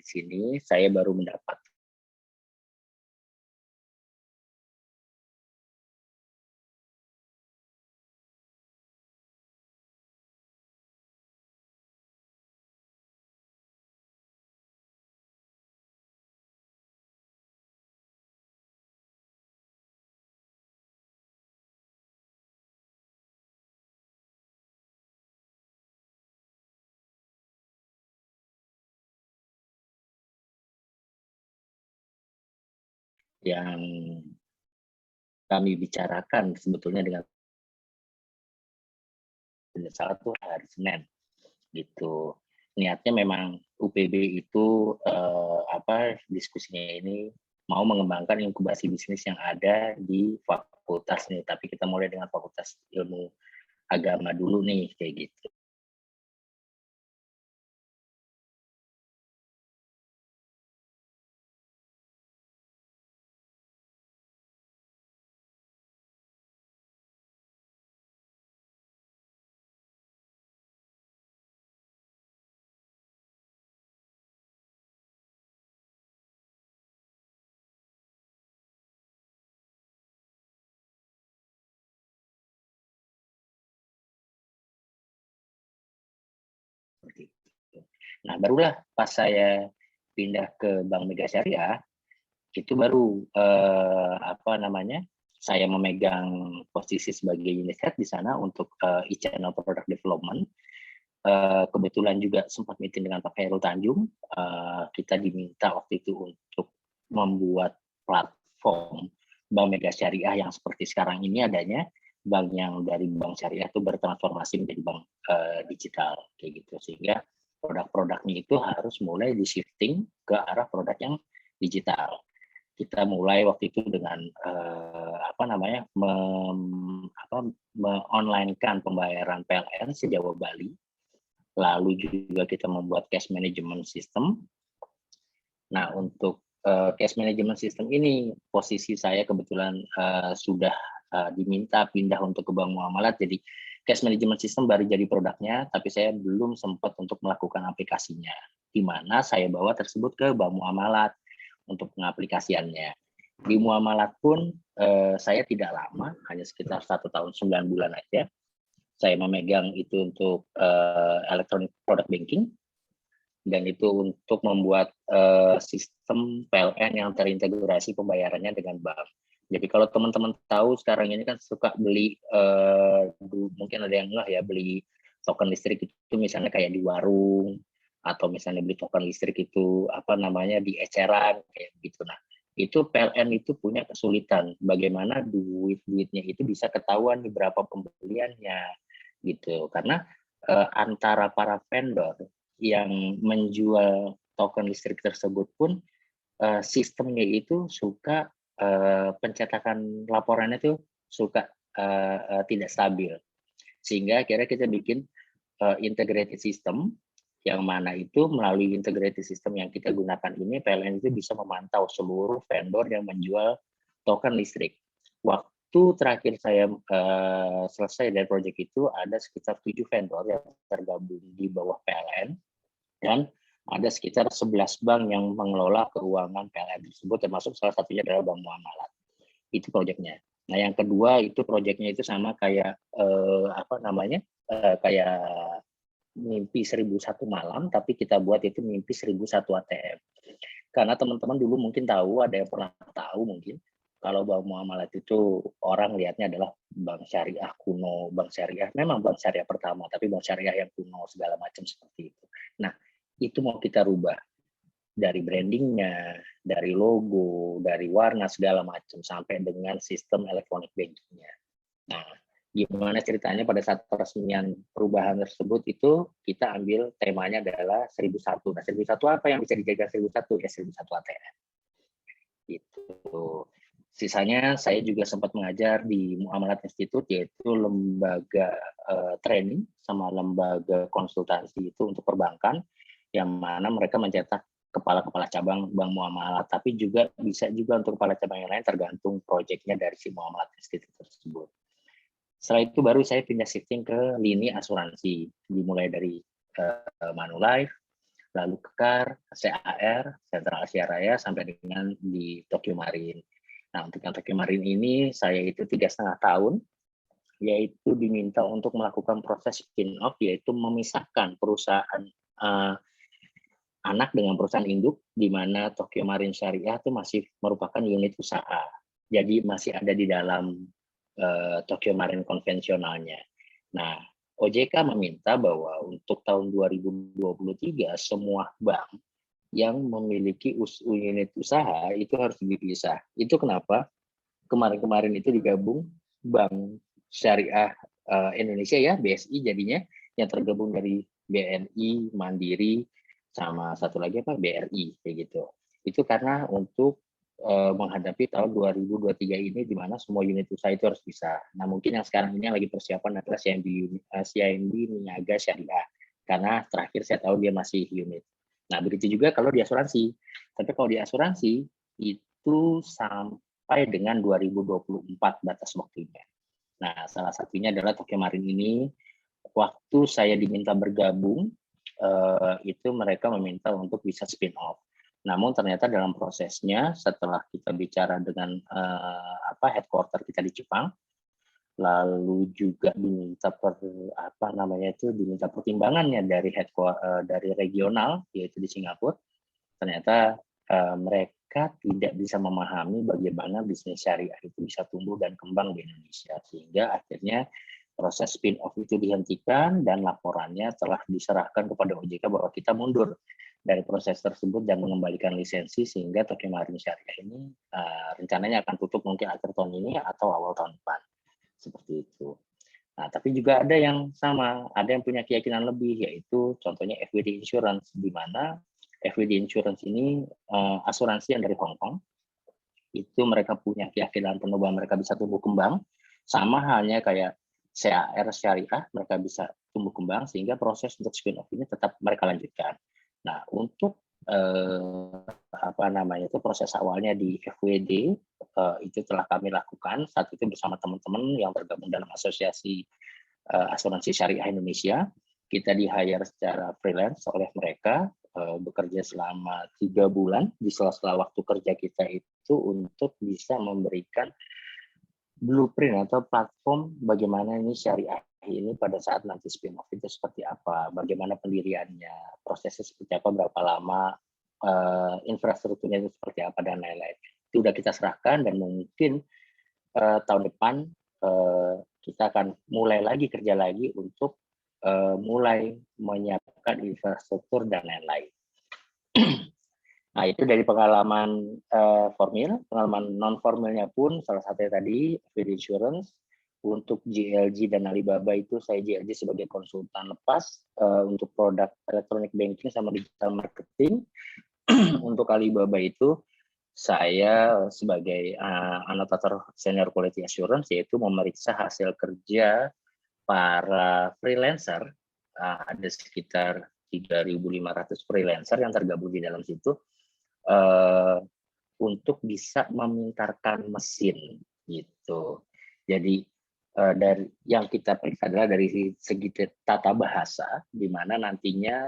di sini, saya baru mendapat yang kami bicarakan sebetulnya dengan salah satu hari Senin gitu. Niatnya memang UPB itu diskusinya ini mau mengembangkan inkubasi bisnis yang ada di fakultas nih, tapi kita mulai dengan Fakultas Ilmu Agama dulu nih kayak gitu. Nah, barulah pas saya pindah ke Bank Mega Syariah, itu baru saya memegang posisi sebagai unit head di sana untuk e-channel product development. Kebetulan juga sempat meeting dengan Pak Khairul Tanjung. Kita diminta waktu itu untuk membuat platform Bank Mega Syariah yang seperti sekarang ini adanya, bank yang dari bank syariah itu bertransformasi menjadi bank digital kayak gitu, sehingga produk-produknya itu harus mulai di-shifting ke arah produk yang digital. Kita mulai waktu itu dengan me-online-kan pembayaran PLN se-Jawa Bali, lalu juga kita membuat cash management system. Nah, untuk cash management system ini posisi saya kebetulan sudah diminta pindah untuk ke Bank Muamalat, jadi cash management system baru jadi produknya, tapi saya belum sempat untuk melakukan aplikasinya, di mana saya bawa tersebut ke Bank Muamalat untuk pengaplikasiannya. Di Muamalat pun saya tidak lama, hanya sekitar 1 tahun 9 bulan aja. Saya memegang itu untuk electronic product banking, dan itu untuk membuat sistem PLN yang terintegrasi pembayarannya dengan bank. Jadi kalau teman-teman tahu sekarang ini kan suka beli, mungkin ada yang enggak ya, beli token listrik itu misalnya kayak di warung, atau misalnya beli token listrik itu di eceran kayak gitu. Nah, itu PLN itu punya kesulitan bagaimana duitnya itu bisa ketahuan di berapa pembeliannya gitu, karena antara para vendor yang menjual token listrik tersebut pun sistemnya itu suka pencetakan laporannya itu suka tidak stabil, sehingga akhirnya kita bikin integrated system, yang mana itu melalui integrated system yang kita gunakan ini, PLN itu bisa memantau seluruh vendor yang menjual token listrik. Waktu terakhir saya selesai dari proyek itu, ada sekitar 7 vendor yang tergabung di bawah PLN, dan ada sekitar 11 bank yang mengelola keuangan PLN tersebut, termasuk salah satunya adalah Bank Muamalat. Itu proyeknya. Nah, yang kedua itu proyeknya itu sama kayak kayak mimpi 1001 malam, tapi kita buat itu mimpi 1001 ATM. Karena teman-teman dulu mungkin tahu, ada yang pernah tahu mungkin, kalau Bank Muamalat itu orang lihatnya adalah bank syariah kuno, bank syariah, memang bank syariah pertama, tapi bank syariah yang kuno segala macam seperti itu. Nah, itu mau kita rubah dari brandingnya, dari logo, dari warna segala macam, sampai dengan sistem electronic bankingnya. Nah, gimana ceritanya pada saat peresmian perubahan tersebut itu kita ambil temanya adalah 1001. Nah, 1001 apa yang bisa dijadikan 1001? Ya 1001 ATM. Gitu. Sisanya saya juga sempat mengajar di Muamalat Institute, yaitu lembaga training sama lembaga konsultasi itu untuk perbankan, yang mana mereka mencetak kepala-kepala cabang Bank Muamalat, tapi juga bisa juga untuk kepala cabang yang lain tergantung proyeknya dari si Muamalat Institute tersebut. Setelah itu baru saya pindah shifting ke lini asuransi, dimulai dari Manulife, lalu KEKAR, CAR, Sentral Asia Raya, sampai dengan di Tokyo Marine. Nah, untuk yang Tokyo Marine ini, saya itu 3,5 tahun, yaitu diminta untuk melakukan proses spin-off, yaitu memisahkan perusahaan anak dengan perusahaan induk, di mana Tokyo Marine Syariah itu masih merupakan unit usaha. Jadi masih ada di dalam Tokyo Marine konvensionalnya. Nah, OJK meminta bahwa untuk tahun 2023 semua bank yang memiliki unit usaha itu harus dipisah. Itu kenapa kemarin-kemarin itu digabung Bank Syariah Indonesia ya, BSI jadinya, yang tergabung dari BNI, Mandiri, sama satu lagi apa, BRI kayak gitu. Itu karena untuk menghadapi tahun 2023 ini di mana semua unit usaha itu harus bisa. Nah, mungkin yang sekarang ini yang lagi persiapan adalah CIMB Niaga Syariah. Karena terakhir saya tahu dia masih unit. Nah, begitu juga kalau di asuransi. Tapi kalau di asuransi itu sampai dengan 2024 batas waktunya. Nah, salah satunya adalah Tokyo Marine ini. Waktu saya diminta bergabung, itu mereka meminta untuk bisa spin off. Namun ternyata dalam prosesnya setelah kita bicara dengan headquarter kita di Jepang, lalu juga diminta diminta pertimbangannya dari dari regional yaitu di Singapura, ternyata mereka tidak bisa memahami bagaimana bisnis syariah itu bisa tumbuh dan kembang di Indonesia, sehingga akhirnya proses spin-off itu dihentikan dan laporannya telah diserahkan kepada OJK bahwa kita mundur dari proses tersebut dan mengembalikan lisensi, sehingga Tokyo Marine Syariah ini rencananya akan tutup mungkin akhir tahun ini atau awal tahun depan. Seperti itu. Nah, tapi juga ada yang sama, ada yang punya keyakinan lebih, yaitu contohnya FWD Insurance, di mana FWD Insurance ini asuransi yang dari Hong Kong. Itu mereka punya keyakinan penuh bahwa mereka bisa tumbuh kembang, sama halnya kayak CAR Syariah, mereka bisa tumbuh kembang, sehingga proses untuk spin-off ini tetap mereka lanjutkan. Nah, untuk proses awalnya di FWD itu telah kami lakukan saat itu bersama teman-teman yang tergabung dalam asosiasi asuransi syariah Indonesia. Kita di-hire secara freelance oleh mereka, bekerja selama 3 bulan di sela-sela waktu kerja kita itu untuk bisa memberikan blueprint atau platform bagaimana ini syariah ini pada saat nanti spin-off itu seperti apa, bagaimana pendiriannya, prosesnya seperti apa, berapa lama, infrastrukturnya itu seperti apa, dan lain-lain. Itu sudah kita serahkan, dan mungkin tahun depan kita akan mulai lagi kerja lagi untuk mulai menyiapkan infrastruktur dan lain-lain. Nah, itu dari pengalaman formil. Pengalaman non-formilnya pun salah satunya tadi FWD Insurance. Untuk JLG dan Alibaba itu saya JLG sebagai konsultan lepas untuk produk electronic banking sama digital marketing. Untuk Alibaba itu saya sebagai anotator senior quality assurance, yaitu memeriksa hasil kerja para freelancer. Ada sekitar 3.500 freelancer yang tergabung di dalam situ, untuk bisa memintarkan mesin gitu. Jadi dari yang kita periksa adalah dari segi tata bahasa, di mana nantinya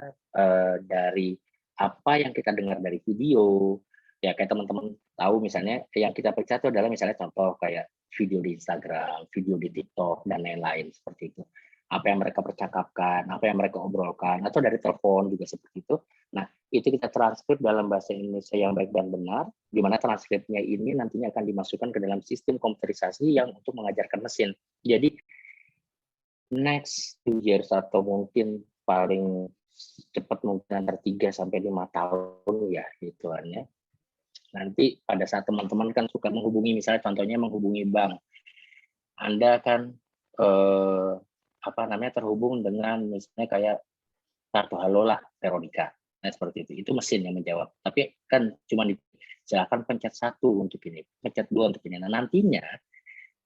dari apa yang kita dengar dari video, ya kayak teman-teman tahu misalnya yang kita periksa itu adalah misalnya contoh kayak video di Instagram, video di TikTok, dan lain-lain seperti itu. Apa yang mereka percakapkan, apa yang mereka obrolkan, atau dari telepon juga seperti itu. Nah, itu kita transkrip dalam bahasa Indonesia yang baik dan benar, di mana transkripnya ini nantinya akan dimasukkan ke dalam sistem komputerisasi yang untuk mengajarkan mesin. Jadi, next 2 years atau mungkin paling cepat mungkin antara 3-5 tahun ya hitungannya. Nanti pada saat teman-teman kan suka menghubungi, misalnya contohnya menghubungi bank. Anda kan terhubung dengan misalnya kayak kartu halo lah, Veronica. Nah, seperti itu. Itu mesin yang menjawab. Tapi kan cuma silakan pencet 1 untuk ini, pencet 2 untuk ini. Nah, nantinya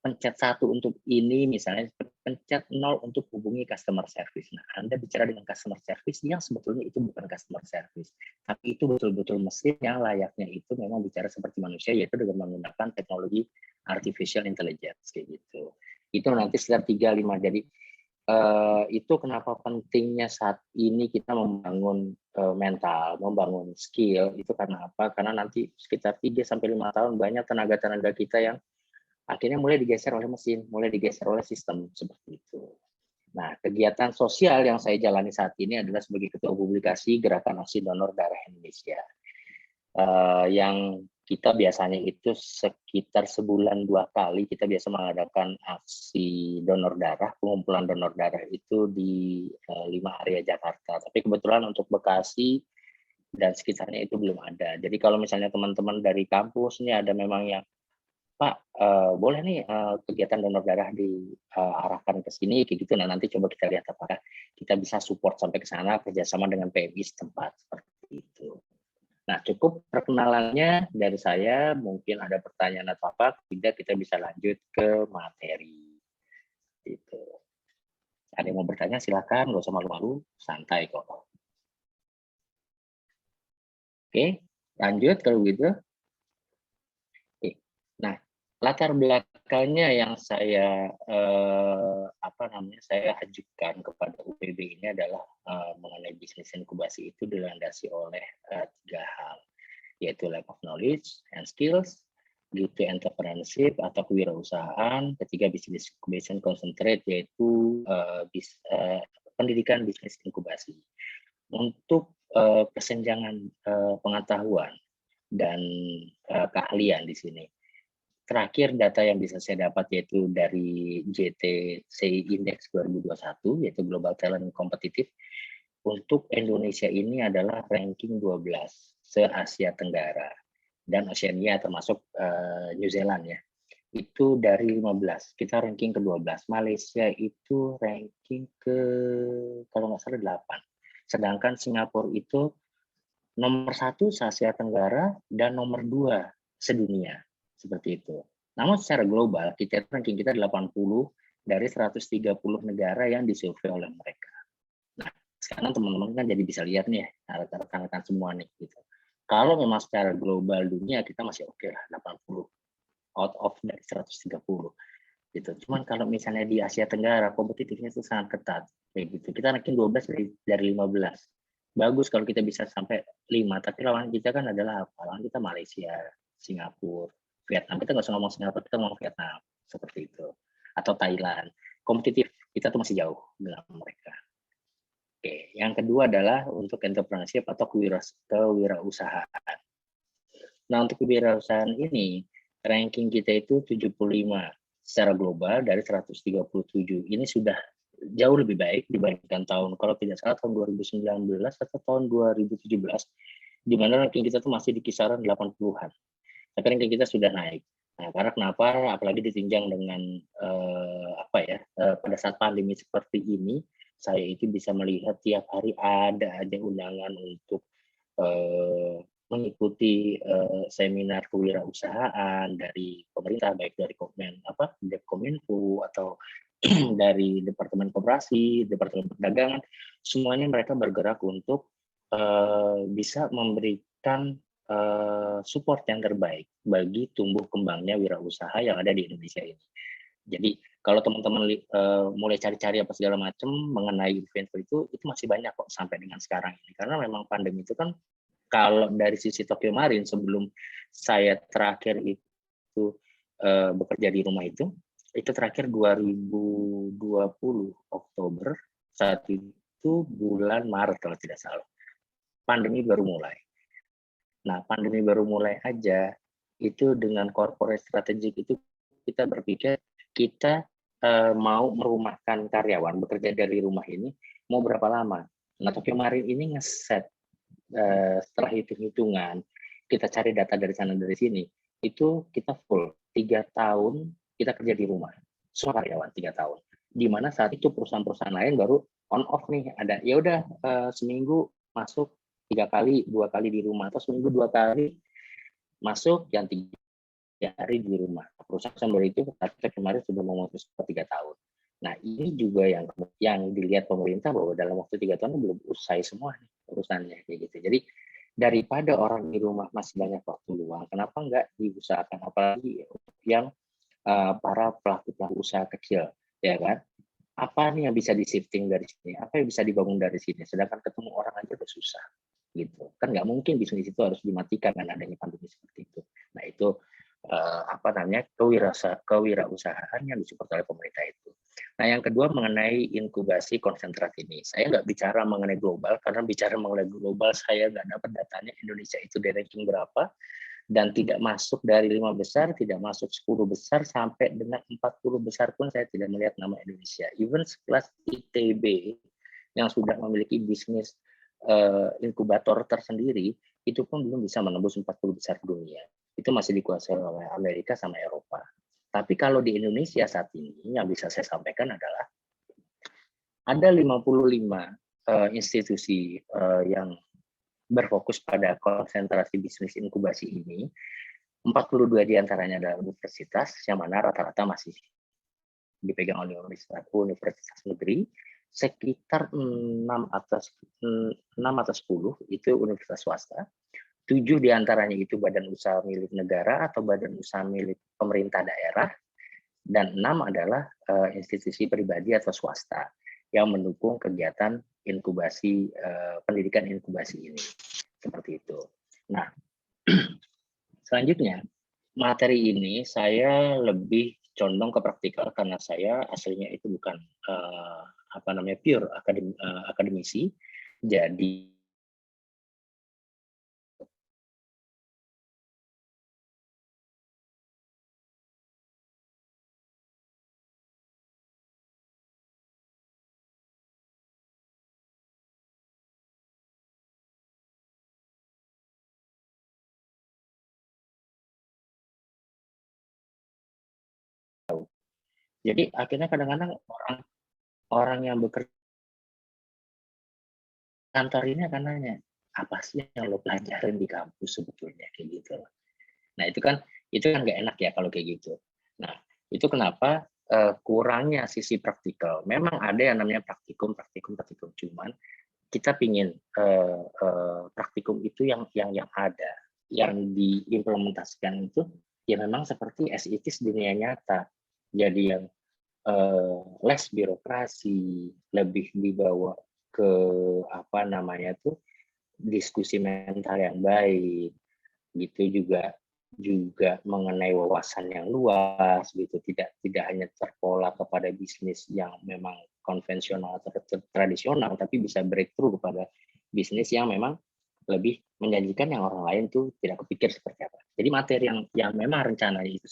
pencet 1 untuk ini, misalnya pencet 0 untuk hubungi customer service. Nah, Anda bicara dengan customer service yang sebetulnya itu bukan customer service, tapi itu betul-betul mesin yang layaknya itu memang bicara seperti manusia, yaitu dengan menggunakan teknologi artificial intelligence kayak gitu. Itu nanti sekitar 3-5. Jadi itu kenapa pentingnya saat ini kita membangun mental, membangun skill itu karena apa? Karena nanti sekitar 3-5 tahun banyak tenaga-tenaga kita yang akhirnya mulai digeser oleh mesin, mulai digeser oleh sistem seperti itu. Nah, kegiatan sosial yang saya jalani saat ini adalah sebagai ketua publikasi Gerakan Aksi Donor Darah Indonesia. Yang kita biasanya itu sekitar sebulan 2 kali kita biasa mengadakan aksi donor darah, pengumpulan donor darah itu di 5 area Jakarta. Tapi kebetulan untuk Bekasi dan sekitarnya itu belum ada. Jadi kalau misalnya teman-teman dari kampus ini ada memang yang Pak, boleh nih kegiatan donor darah diarahkan ke sini kayak gitu. Nah nanti coba kita lihat apakah kita bisa support sampai ke sana kerjasama dengan PMI setempat seperti itu. Nah, cukup perkenalannya dari saya. Mungkin ada pertanyaan atau apa, tidak kita bisa lanjut ke materi. Gitu. Ada yang mau bertanya, silakan, nggak usah malu-malu, santai kok. Oke, lanjut kalau gitu. Oke. Nah, latar belakangnya yang saya saya ajukan kepada UPB ini adalah mengenai bisnis inkubasi itu dilandasi oleh 3 hal, yaitu lack of knowledge and skills, due to entrepreneurship atau kewirausahaan, ketiga business incubation concentrate yaitu pendidikan bisnis inkubasi. Untuk kesenjangan pengetahuan dan keahlian di sini. Terakhir data yang bisa saya dapat yaitu dari JTC Index 2021 yaitu Global Talent Competitive. Untuk Indonesia ini adalah ranking 12 se-Asia Tenggara dan Oceania termasuk New Zealand ya. Itu dari 15, kita ranking ke-12. Malaysia itu ranking ke kalau nggak salah 8. Sedangkan Singapura itu nomor 1 se-Asia Tenggara dan nomor 2 sedunia. Seperti itu. Namun secara global, ranking kita 80 dari 130 negara yang disurvei oleh mereka. Nah, sekarang teman-teman kan jadi bisa lihat nih, rekan-rekan semua nih. Gitu. Kalau memang secara global dunia, kita masih oke lah, 80 out of dari 130. Gitu. Cuman kalau misalnya di Asia Tenggara, kompetitifnya itu sangat ketat. Kayak gitu. Kita ranking 12 dari 15. Bagus kalau kita bisa sampai 5, tapi lawan kita kan adalah apa? Lawan kita Malaysia, Singapura, Vietnam. Kita nggak usah ngomong Singapura, kita ngomong Vietnam. Seperti itu. Atau Thailand. Kompetitif, kita tuh masih jauh dengan mereka. Oke, yang kedua adalah untuk entrepreneurship atau kewirausahaan. Nah, untuk kewirausahaan ini, ranking kita itu 75 secara global dari 137. Ini sudah jauh lebih baik dibandingkan tahun, kalau tidak salah tahun 2019 atau tahun 2017, di mana ranking kita tuh masih di kisaran 80-an. Tapi ranking kita sudah naik. Nah, karena kenapa? Apalagi ditunjang dengan pada saat pandemi seperti ini, saya itu bisa melihat tiap hari ada aja undangan untuk mengikuti seminar kewirausahaan dari pemerintah, baik dari Depkominfo atau dari Departemen Koperasi, Departemen Perdagangan, semuanya mereka bergerak untuk bisa memberikan support yang terbaik bagi tumbuh kembangnya wirausaha yang ada di Indonesia ini. Jadi kalau teman-teman mulai cari-cari apa segala macam mengenai event itu masih banyak kok sampai dengan sekarang ini. Karena memang pandemi itu kan, kalau dari sisi Tokyo Marine sebelum saya terakhir itu bekerja di rumah itu terakhir 2020 Oktober, saat itu bulan Maret kalau tidak salah. Pandemi baru mulai. Nah, pandemi baru mulai aja, itu dengan corporate strategic itu kita berpikir kita mau merumahkan karyawan, bekerja dari rumah ini, mau berapa lama. Nah, Tokyo Marine ini ngeset setelah hitung-hitungan, kita cari data dari sana dari sini, itu kita full 3 tahun kita kerja di rumah, semua karyawan 3 tahun. Di mana saat itu perusahaan-perusahaan lain baru on off nih, ada ya udah seminggu masuk 3 kali, 2 kali di rumah, atau seminggu 2 kali masuk, yang 3 hari di rumah. Perusahaan baru itu kemarin sudah memutuskan 3 tahun. Nah, ini juga yang dilihat pemerintah bahwa dalam waktu 3 tahun belum usai semua nih urusannya kayak gitu. Jadi daripada orang di rumah masih banyak waktu luang, kenapa enggak diusahakan, apalagi yang para pelaku usaha kecil, ya kan? Apa nih yang bisa di-shifting dari sini? Apa yang bisa dibangun dari sini? Sedangkan ketemu orang aja udah susah. Kan nggak mungkin bisnis itu harus dimatikan dengan adanya pandemi seperti itu. Nah itu kewirausahaan yang disupport oleh pemerintah itu. Nah yang kedua mengenai inkubasi konsentrat ini, saya nggak bicara mengenai global karena bicara mengenai global saya nggak dapat datanya Indonesia itu di ranking berapa dan tidak masuk dari 5 besar, tidak masuk 10 besar sampai dengan 40 besar pun saya tidak melihat nama Indonesia. Even sekelas ITB yang sudah memiliki bisnis inkubator tersendiri itu pun belum bisa menembus 40 besar dunia. Itu masih dikuasai oleh Amerika sama Eropa. Tapi kalau di Indonesia saat ini yang bisa saya sampaikan adalah ada 55 institusi yang berfokus pada konsentrasi bisnis inkubasi ini. 42 diantaranya adalah universitas yang mana rata-rata masih dipegang oleh universitas negeri. Sekitar 6 atau 10 itu universitas swasta. 7 diantaranya itu badan usaha milik negara atau badan usaha milik pemerintah daerah, dan 6 adalah institusi pribadi atau swasta yang mendukung kegiatan inkubasi pendidikan inkubasi ini. Seperti itu. Nah, selanjutnya materi ini saya lebih condong ke praktikal karena saya aslinya itu bukan pure akademisi. Jadi akhirnya kadang-kadang orang yang bekerja kantor ini akan nanya, apa sih yang lo pelajarin di kampus sebetulnya kayak gitu. Nah itu kan nggak enak ya kalau kayak gitu. Nah itu kenapa kurangnya sisi praktikal. Memang ada yang namanya praktikum. Cuman kita pingin praktikum itu yang ada, yang diimplementasikan itu ya memang seperti as it is dunia nyata. Jadi yang less birokrasi, lebih dibawa ke diskusi mental yang baik, gitu juga mengenai wawasan yang luas, gitu tidak hanya terpola kepada bisnis yang memang konvensional atau tradisional, tapi bisa breakthrough kepada bisnis yang memang lebih menjanjikan yang orang lain tuh tidak kepikir seperti apa. Jadi materi yang memang rencananya itu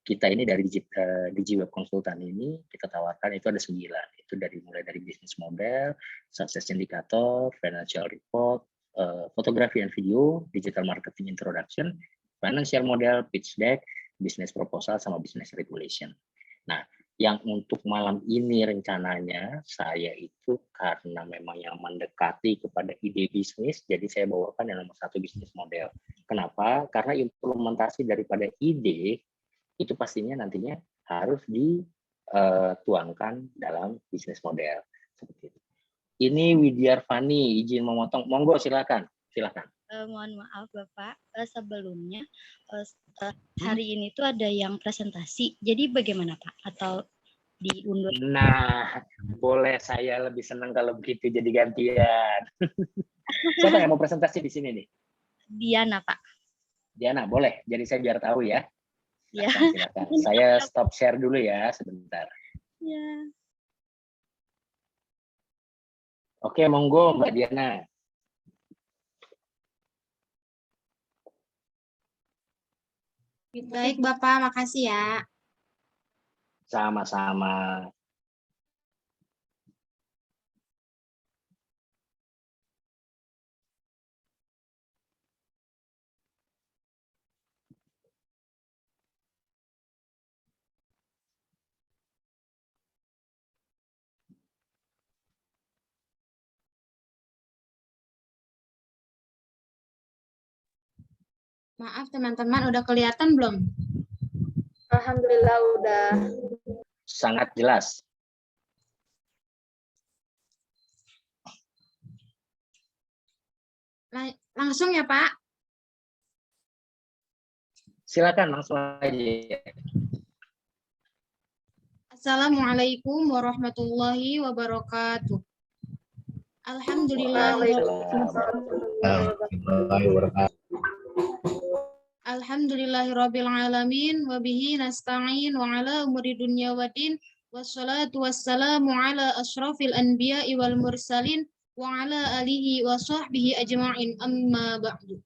kita ini dari Digi Web Konsultan ini kita tawarkan itu ada 9. Itu mulai dari bisnis model, success indicator, financial report, fotografi dan video, digital marketing introduction, financial model, pitch deck, business proposal, sama business regulation. Nah, yang untuk malam ini rencananya saya itu karena memang yang mendekati kepada ide bisnis, jadi saya bawakan yang nomor 1 bisnis model. Kenapa? Karena implementasi daripada ide itu pastinya nantinya harus dituangkan dalam bisnis model. Seperti itu. Ini Widyar Fani, izin memotong. Monggo, silakan. Mohon maaf Bapak, sebelumnya hari ini tuh ada yang presentasi. Jadi bagaimana Pak? Atau diundur? Nah, boleh, saya lebih senang kalau begitu jadi gantian. Siapa yang mau presentasi di sini nih? Diana Pak. Diana, boleh. Jadi saya biar tahu ya. Ya. Silakan. Saya stop share dulu ya sebentar. Ya. Oke, monggo Mbak Diana. Baik Bapak, makasih ya. Sama-sama. Maaf teman-teman, udah kelihatan belum? Alhamdulillah udah. Sangat jelas. Langsung ya Pak? Silakan langsung aja. Assalamualaikum warahmatullahi wabarakatuh. Alhamdulillahirabbil alamin wa bihi nasta'in wa ala umuri dunya waddin wassalatu wassalamu ala asyrafil anbiya'i wal mursalin wa ala alihi wa sahbihi ajma'in amma ba'du.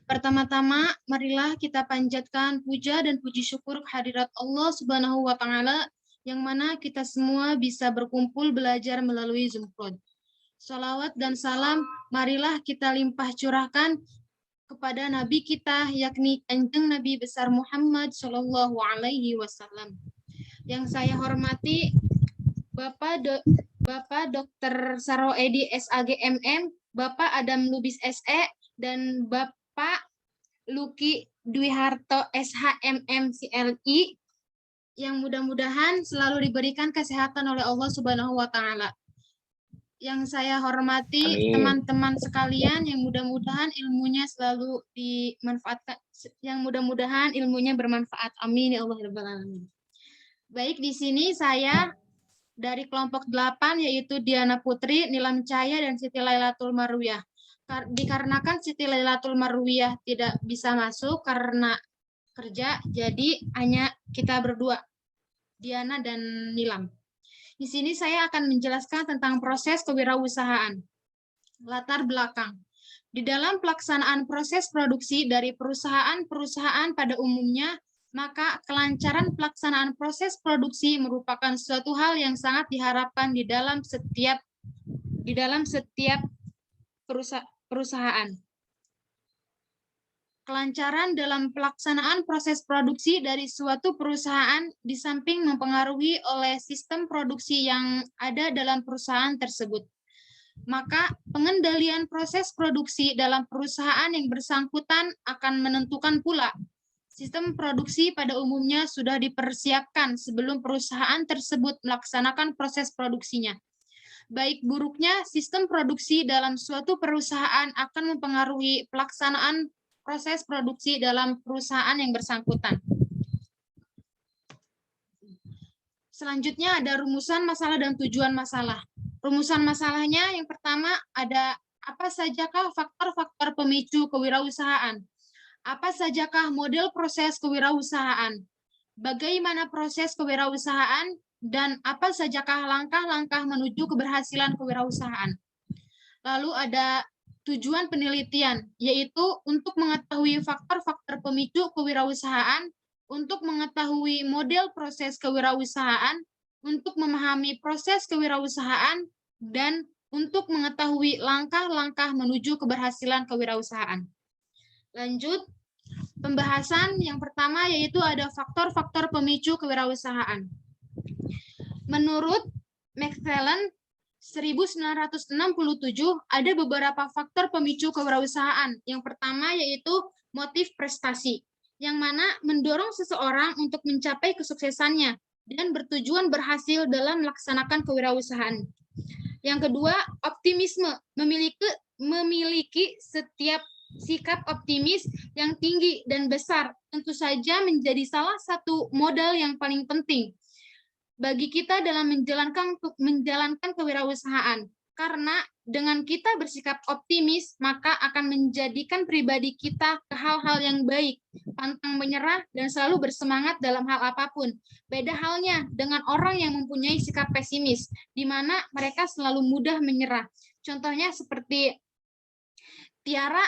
Pertama-tama, marilah kita panjatkan puja dan puji syukur kehadirat Allah Subhanahu wa Ta'ala, yang mana kita semua bisa berkumpul belajar melalui Zoom Prod. Salawat dan salam, marilah kita limpah curahkan kepada Nabi kita, yakni Kanjeng Nabi besar Muhammad Shallallahu Alaihi Wasallam. Yang saya hormati Bapak Dr. Saroedi SAGMM, Bapak Adam Lubis SE, dan Bapak Luki Dwiharto SHMM CLI, yang mudah-mudahan selalu diberikan kesehatan oleh Allah Subhanahu wa Ta'ala. Yang saya hormati teman-teman sekalian, yang mudah-mudahan ilmunya selalu dimanfaatkan, yang mudah-mudahan ilmunya bermanfaat. Amin ya Allah rabbal alamin. Baik, di sini saya dari kelompok 8, yaitu Diana Putri, Nilam Cahaya, dan Siti Lailatul Marwiyah. Dikarenakan Siti Lailatul Marwiyah tidak bisa masuk karena kerja, jadi hanya kita berdua, Diana dan Nilam. Di sini saya akan menjelaskan tentang proses kewirausahaan. Latar belakang. Di dalam pelaksanaan proses produksi dari perusahaan-perusahaan pada umumnya, maka kelancaran pelaksanaan proses produksi merupakan suatu hal yang sangat diharapkan di dalam setiap perusahaan. Kelancaran dalam pelaksanaan proses produksi dari suatu perusahaan di samping mempengaruhi oleh sistem produksi yang ada dalam perusahaan tersebut. Maka pengendalian proses produksi dalam perusahaan yang bersangkutan akan menentukan pula sistem produksi pada umumnya sudah dipersiapkan sebelum perusahaan tersebut melaksanakan proses produksinya. Baik buruknya sistem produksi dalam suatu perusahaan akan mempengaruhi pelaksanaan proses produksi dalam perusahaan yang bersangkutan. Selanjutnya ada rumusan masalah dan tujuan masalah. Rumusan masalahnya yang pertama ada apa sajakah faktor-faktor pemicu kewirausahaan? Apa sajakah model proses kewirausahaan? Bagaimana proses kewirausahaan dan apa sajakah langkah-langkah menuju keberhasilan kewirausahaan? Lalu ada tujuan penelitian, yaitu untuk mengetahui faktor-faktor pemicu kewirausahaan, untuk mengetahui model proses kewirausahaan, untuk memahami proses kewirausahaan, dan untuk mengetahui langkah-langkah menuju keberhasilan kewirausahaan. Lanjut, pembahasan yang pertama yaitu ada faktor-faktor pemicu kewirausahaan. Menurut McFarlane 1967 ada beberapa faktor pemicu kewirausahaan. Yang pertama yaitu motif prestasi, yang mana mendorong seseorang untuk mencapai kesuksesannya dan bertujuan berhasil dalam melaksanakan kewirausahaan. Yang kedua, optimisme, memiliki setiap sikap optimis yang tinggi dan besar tentu saja menjadi salah satu modal yang paling penting bagi kita dalam menjalankan kewirausahaan. Karena dengan kita bersikap optimis, maka akan menjadikan pribadi kita ke hal-hal yang baik, pantang menyerah, dan selalu bersemangat dalam hal apapun. Beda halnya dengan orang yang mempunyai sikap pesimis, di mana mereka selalu mudah menyerah. Contohnya seperti Tiara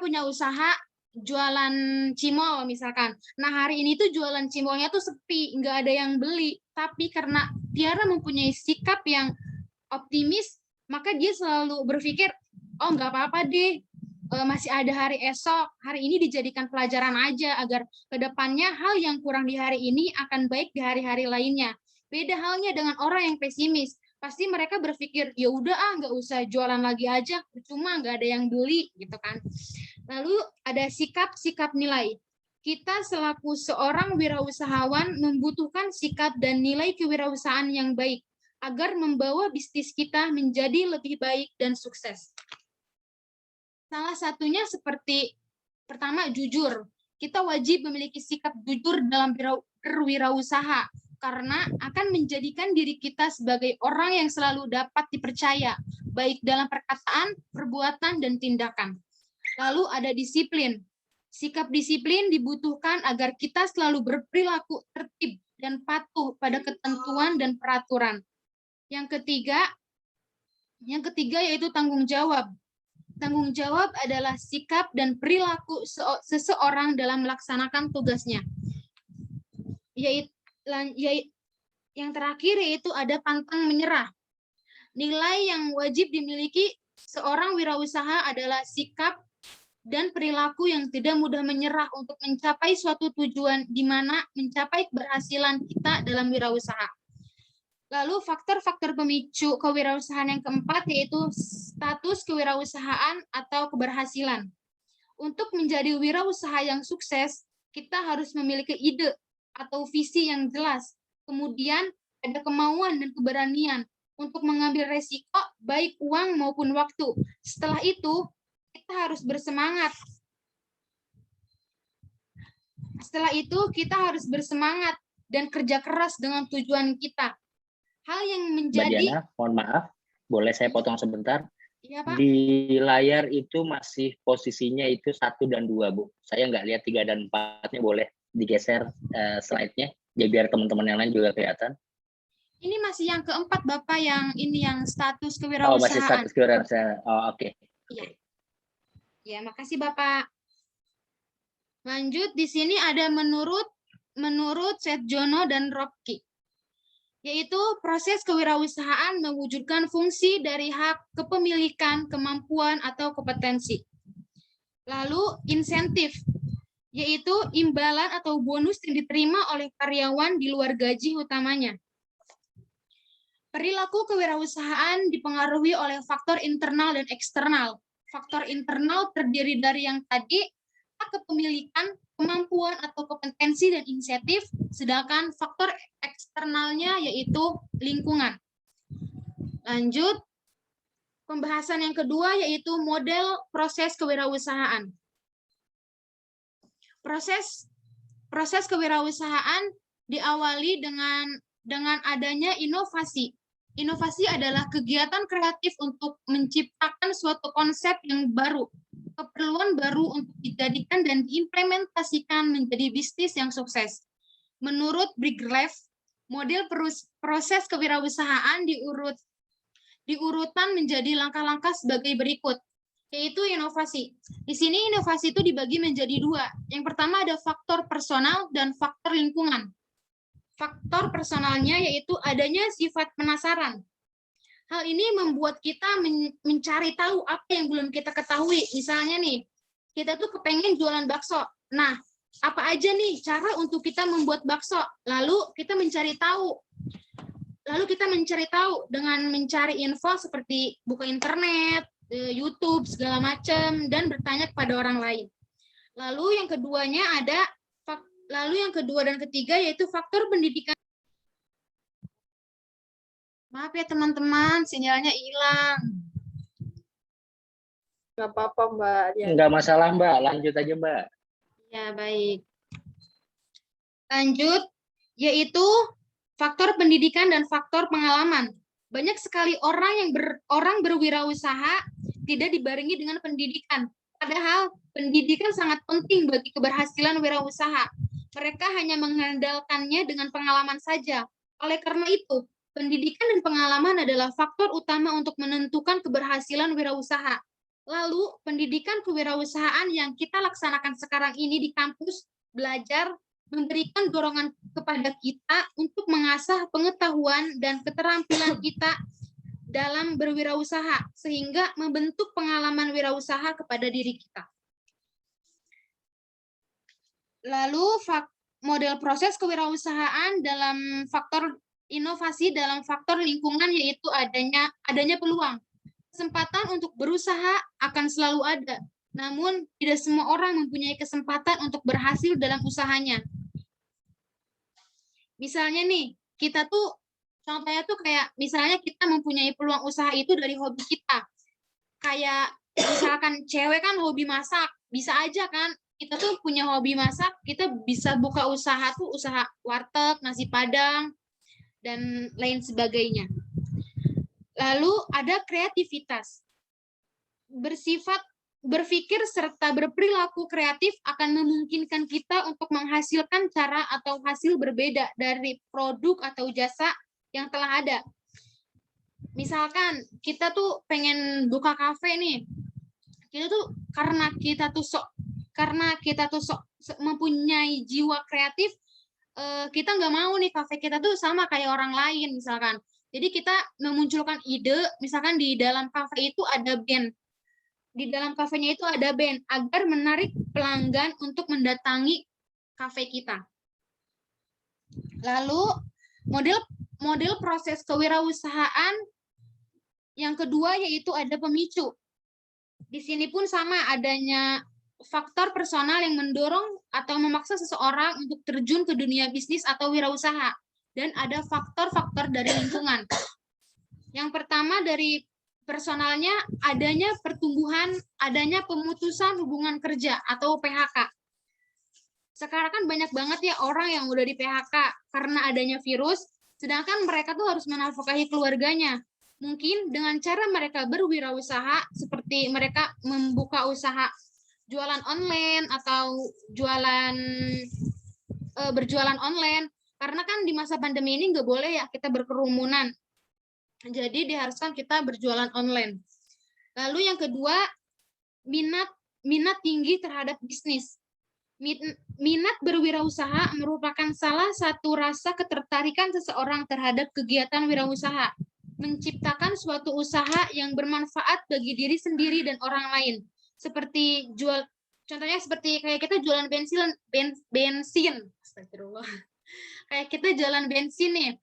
punya usaha jualan cimol misalkan. Nah, hari ini tuh jualan cimolnya tuh sepi, nggak ada yang beli. Tapi karena Tiara mempunyai sikap yang optimis, maka dia selalu berpikir, oh nggak apa-apa deh, masih ada hari esok. Hari ini dijadikan pelajaran aja agar kedepannya hal yang kurang di hari ini akan baik di hari-hari lainnya. Beda halnya dengan orang yang pesimis. Pasti mereka berpikir, ya udah nggak usah jualan lagi aja, cuma nggak ada yang beli gitu kan. Lalu ada sikap-sikap nilai. Kita selaku seorang wirausahawan membutuhkan sikap dan nilai kewirausahaan yang baik agar membawa bisnis kita menjadi lebih baik dan sukses. Salah satunya seperti pertama, jujur. Kita wajib memiliki sikap jujur dalam berwirausaha karena akan menjadikan diri kita sebagai orang yang selalu dapat dipercaya, baik dalam perkataan, perbuatan, dan tindakan. Lalu ada disiplin. Sikap disiplin dibutuhkan agar kita selalu berperilaku tertib dan patuh pada ketentuan dan peraturan. Yang ketiga yaitu tanggung jawab. Tanggung jawab adalah sikap dan perilaku seseorang dalam melaksanakan tugasnya. Yang terakhir yaitu ada pantang menyerah. Nilai yang wajib dimiliki seorang wirausaha adalah sikap dan perilaku yang tidak mudah menyerah untuk mencapai suatu tujuan, di mana mencapai keberhasilan kita dalam wirausaha. Lalu faktor-faktor pemicu kewirausahaan yang keempat yaitu status kewirausahaan atau keberhasilan. Untuk menjadi wirausaha yang sukses, kita harus memiliki ide atau visi yang jelas. Kemudian ada kemauan dan keberanian untuk mengambil resiko baik uang maupun waktu. Setelah itu, kita harus bersemangat. Setelah itu, kita harus bersemangat dan kerja keras dengan tujuan kita. Hal yang menjadi... Mbak Diana, mohon maaf, boleh saya potong sebentar? Iya, Pak. Di layar itu masih posisinya itu 1 dan 2, Bu. Saya nggak lihat 3 dan 4-nya, boleh digeser slide-nya, ya biar teman-teman yang lain juga kelihatan. Ini masih yang keempat, Bapak, yang ini yang status kewirausahaan. Oh, masih status kewirausahaan. Oh, oke. Iya. Ya, makasih Bapak. Lanjut, di sini ada menurut Setjono dan Ropki, yaitu proses kewirausahaan mewujudkan fungsi dari hak kepemilikan, kemampuan, atau kompetensi. Lalu insentif, yaitu imbalan atau bonus yang diterima oleh karyawan di luar gaji utamanya. Perilaku kewirausahaan dipengaruhi oleh faktor internal dan eksternal. Faktor internal terdiri dari yang tadi, kepemilikan, kemampuan atau kompetensi dan insentif, sedangkan faktor eksternalnya yaitu lingkungan. Lanjut, pembahasan yang kedua yaitu model proses kewirausahaan. Proses kewirausahaan diawali dengan adanya inovasi. Inovasi adalah kegiatan kreatif untuk menciptakan suatu konsep yang baru, keperluan baru untuk dijadikan dan diimplementasikan menjadi bisnis yang sukses. Menurut Briglev, model proses kewirausahaan diurutan menjadi langkah-langkah sebagai berikut, yaitu inovasi. Di sini inovasi itu dibagi menjadi 2. Yang pertama ada faktor personal dan faktor lingkungan. Faktor personalnya yaitu adanya sifat penasaran. Hal ini membuat kita mencari tahu apa yang belum kita ketahui. Misalnya nih, kita tuh kepengen jualan bakso. Nah, apa aja nih cara untuk kita membuat bakso? Lalu kita mencari tahu. Dengan mencari info seperti buka internet, YouTube, segala macam, dan bertanya kepada orang lain. Lalu yang kedua dan ketiga yaitu faktor pendidikan. Maaf ya teman-teman, sinyalnya hilang. Nggak apa-apa, Mbak. Nggak masalah, Mbak. Lanjut aja, Mbak. Ya, baik. Lanjut, yaitu faktor pendidikan dan faktor pengalaman. Banyak sekali orang berwirausaha tidak dibarengi dengan pendidikan. Padahal pendidikan sangat penting bagi keberhasilan wirausaha. Mereka hanya mengandalkannya dengan pengalaman saja. Oleh karena itu, pendidikan dan pengalaman adalah faktor utama untuk menentukan keberhasilan wirausaha. Lalu, pendidikan kewirausahaan yang kita laksanakan sekarang ini di kampus belajar memberikan dorongan kepada kita untuk mengasah pengetahuan dan keterampilan kita dalam berwirausaha, sehingga membentuk pengalaman wirausaha kepada diri kita. Lalu model proses kewirausahaan dalam faktor inovasi dalam faktor lingkungan yaitu adanya peluang. Kesempatan untuk berusaha akan selalu ada, namun tidak semua orang mempunyai kesempatan untuk berhasil dalam usahanya. Misalnya nih, kita tuh contohnya tuh kayak misalnya kita mempunyai peluang usaha itu dari hobi kita. Kayak misalkan cewek kan hobi masak, bisa aja kan kita tuh punya hobi masak, kita bisa buka usaha tuh, usaha warteg, nasi Padang, dan lain sebagainya. Lalu ada kreativitas. Berpikir serta berperilaku kreatif akan memungkinkan kita untuk menghasilkan cara atau hasil berbeda dari produk atau jasa yang telah ada. Misalkan kita tuh pengen buka kafe nih. Kita tuh karena kita tuh mempunyai jiwa kreatif, kita nggak mau nih kafe kita tuh sama kayak orang lain misalkan. Jadi kita memunculkan ide, misalkan di dalam kafe itu ada band. Di dalam kafenya itu ada band agar menarik pelanggan untuk mendatangi kafe kita. Lalu model proses kewirausahaan yang kedua yaitu ada pemicu. Di sini pun sama, adanya faktor personal yang mendorong atau memaksa seseorang untuk terjun ke dunia bisnis atau wirausaha. Dan ada faktor-faktor dari lingkungan. Yang pertama dari personalnya, adanya pertumbuhan, adanya pemutusan hubungan kerja atau PHK. Sekarang kan banyak banget ya orang yang udah di PHK karena adanya virus, sedangkan mereka tuh harus menafkahi keluarganya. Mungkin dengan cara mereka berwirausaha, seperti mereka membuka usaha jualan online atau berjualan online, karena kan di masa pandemi ini nggak boleh ya kita berkerumunan. Jadi diharuskan kita berjualan online. Lalu yang kedua, minat tinggi terhadap bisnis. Minat berwirausaha merupakan salah satu rasa ketertarikan seseorang terhadap kegiatan wirausaha. Menciptakan suatu usaha yang bermanfaat bagi diri sendiri dan orang lain. Contohnya seperti kayak kita jualan bensin. Astagfirullah. Kayak kita jualan bensin nih.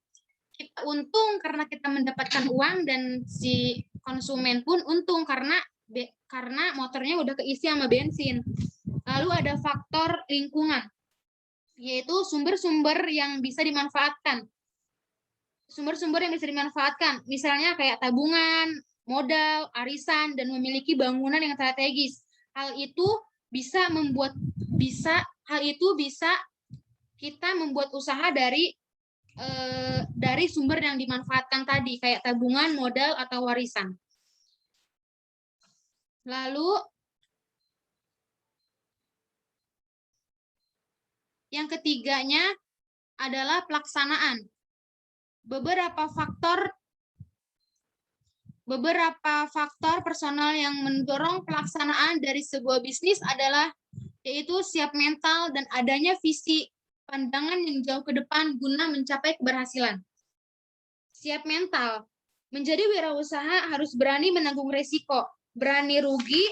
Kita untung karena kita mendapatkan uang, dan si konsumen pun untung karena motornya udah keisi sama bensin. Lalu ada faktor lingkungan, yaitu sumber-sumber yang bisa dimanfaatkan. Misalnya kayak tabungan, modal, arisan, dan memiliki bangunan yang strategis. Hal itu bisa kita membuat usaha dari sumber yang dimanfaatkan tadi, kayak tabungan, modal, atau warisan. Lalu yang ketiganya adalah pelaksanaan. Beberapa faktor personal yang mendorong pelaksanaan dari sebuah bisnis adalah yaitu siap mental dan adanya visi pandangan yang jauh ke depan guna mencapai keberhasilan. Siap mental. Menjadi wirausaha harus berani menanggung resiko, berani rugi,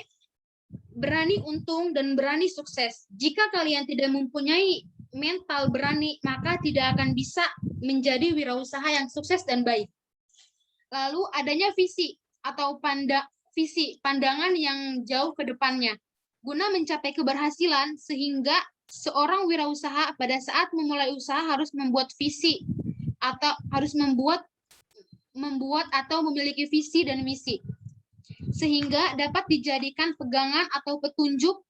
berani untung, dan berani sukses. Jika kalian tidak mempunyai mental berani, maka tidak akan bisa menjadi wirausaha yang sukses dan baik. Lalu adanya visi atau pandangan yang jauh ke depannya guna mencapai keberhasilan, sehingga seorang wirausaha pada saat memulai usaha harus membuat visi atau harus membuat atau memiliki visi dan misi, sehingga dapat dijadikan pegangan atau petunjuk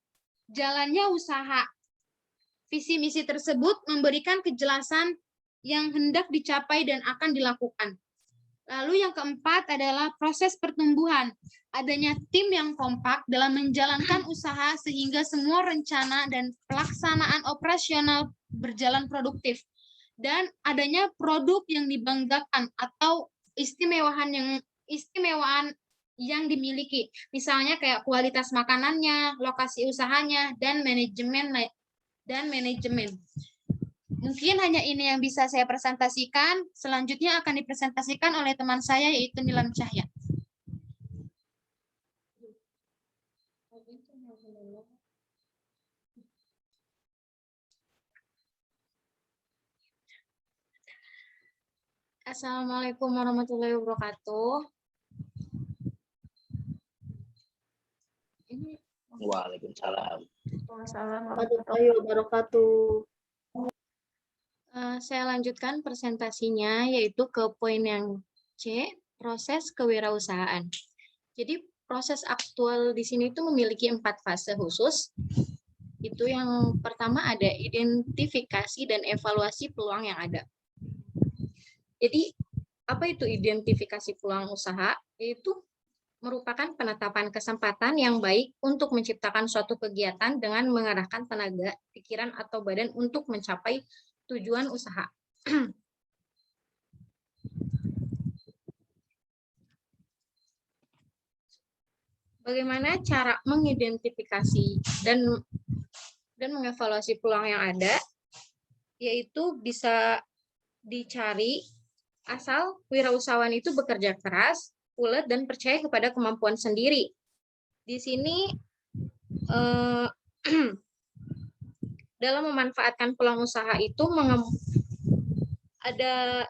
jalannya usaha. Visi misi tersebut memberikan kejelasan yang hendak dicapai dan akan dilakukan. Lalu yang keempat adalah proses pertumbuhan. Adanya tim yang kompak dalam menjalankan usaha sehingga semua rencana dan pelaksanaan operasional berjalan produktif. Dan adanya produk yang dibanggakan atau istimewaan yang dimiliki. Misalnya kayak kualitas makanannya, lokasi usahanya, dan manajemen. Mungkin hanya ini yang bisa saya presentasikan. Selanjutnya akan dipresentasikan oleh teman saya, yaitu Nilam Cahya. Assalamualaikum warahmatullahi wabarakatuh. Waalaikumsalam. Warahmatullahi wabarakatuh. Saya lanjutkan presentasinya, yaitu ke poin yang C, proses kewirausahaan. Jadi proses aktual di sini itu memiliki 4 fase khusus. Itu yang pertama ada identifikasi dan evaluasi peluang yang ada. Jadi, apa itu identifikasi peluang usaha? Yaitu merupakan penetapan kesempatan yang baik untuk menciptakan suatu kegiatan dengan mengarahkan tenaga, pikiran, atau badan untuk mencapai tujuan usaha. Bagaimana cara mengidentifikasi dan mengevaluasi peluang yang ada? Yaitu bisa dicari asal wirausahawan itu bekerja keras, ulet, dan percaya kepada kemampuan sendiri. Di sini dalam memanfaatkan peluang usaha itu ada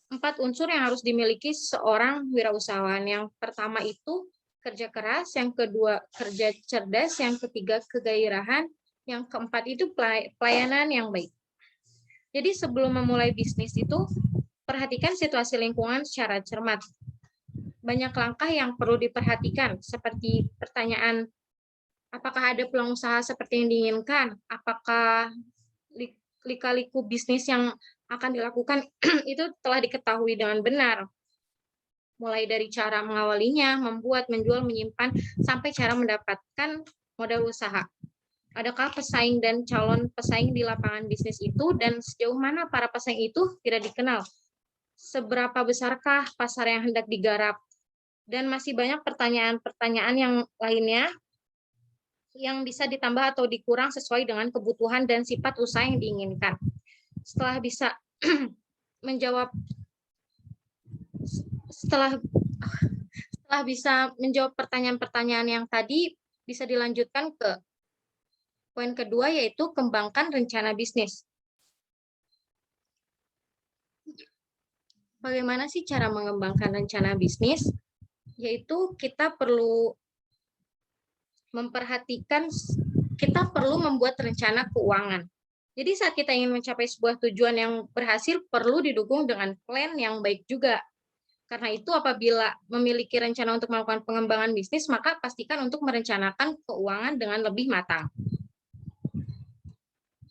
4 unsur yang harus dimiliki seorang wirausahawan. Yang pertama itu kerja keras, yang kedua kerja cerdas, yang ketiga kegairahan, yang keempat itu pelayanan yang baik. Jadi sebelum memulai bisnis itu, perhatikan situasi lingkungan secara cermat. Banyak langkah yang perlu diperhatikan, seperti pertanyaan, apakah ada peluang usaha seperti yang diinginkan? Apakah lika-liku bisnis yang akan dilakukan itu telah diketahui dengan benar? Mulai dari cara mengawalinya, membuat, menjual, menyimpan, sampai cara mendapatkan modal usaha. Adakah pesaing dan calon pesaing di lapangan bisnis itu, dan sejauh mana para pesaing itu tidak dikenal? Seberapa besarkah pasar yang hendak digarap? Dan masih banyak pertanyaan-pertanyaan yang lainnya yang bisa ditambah atau dikurang sesuai dengan kebutuhan dan sifat usaha yang diinginkan. Setelah bisa menjawab pertanyaan-pertanyaan yang tadi, bisa dilanjutkan ke poin kedua, yaitu kembangkan rencana bisnis. Bagaimana sih cara mengembangkan rencana bisnis? Yaitu kita perlu membuat rencana keuangan. Jadi saat kita ingin mencapai sebuah tujuan yang berhasil, perlu didukung dengan plan yang baik juga. Karena itu apabila memiliki rencana untuk melakukan pengembangan bisnis, maka pastikan untuk merencanakan keuangan dengan lebih matang.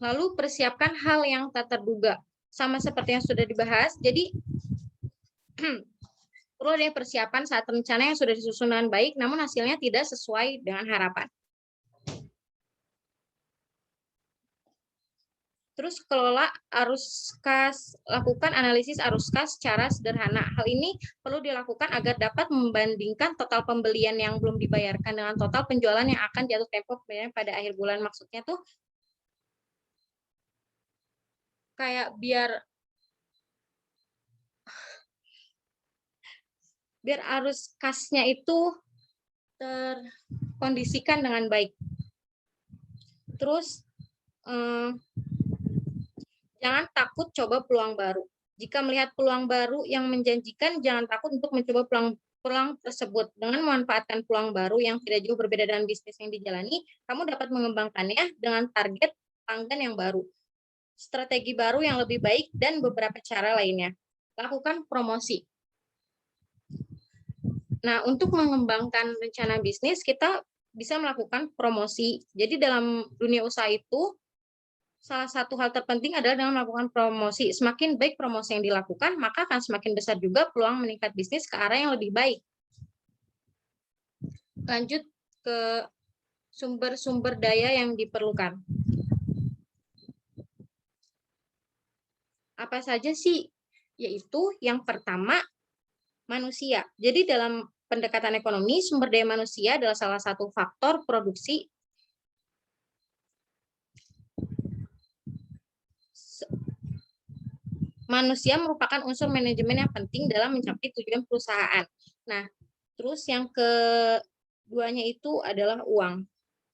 Lalu persiapkan hal yang tak terduga. Sama seperti yang sudah dibahas, jadi perlu ada persiapan saat rencana yang sudah disusun dengan baik, namun hasilnya tidak sesuai dengan harapan. Terus kelola arus kas, lakukan analisis arus kas secara sederhana. Hal ini perlu dilakukan agar dapat membandingkan total pembelian yang belum dibayarkan dengan total penjualan yang akan jatuh tempo pembayaran pada akhir bulan. Maksudnya tuh kayak biar arus kasnya itu terkondisikan dengan baik. Terus jangan takut coba peluang baru. Jika melihat peluang baru yang menjanjikan, jangan takut untuk mencoba peluang tersebut. Dengan memanfaatkan peluang baru yang tidak jauh berbeda dengan bisnis yang dijalani, kamu dapat mengembangkannya dengan target pelanggan yang baru, strategi baru yang lebih baik, dan beberapa cara lainnya. Lakukan promosi. Nah, untuk mengembangkan rencana bisnis, kita bisa melakukan promosi. Jadi dalam dunia usaha itu, salah satu hal terpenting adalah dengan melakukan promosi. Semakin baik promosi yang dilakukan, maka akan semakin besar juga peluang meningkat bisnis ke arah yang lebih baik. Lanjut ke sumber-sumber daya yang diperlukan. Apa saja sih? Yaitu yang pertama, manusia. Jadi dalam pendekatan ekonomi, sumber daya manusia adalah salah satu faktor produksi. Manusia merupakan unsur manajemen yang penting dalam mencapai tujuan perusahaan. Nah, terus yang keduanya itu adalah uang.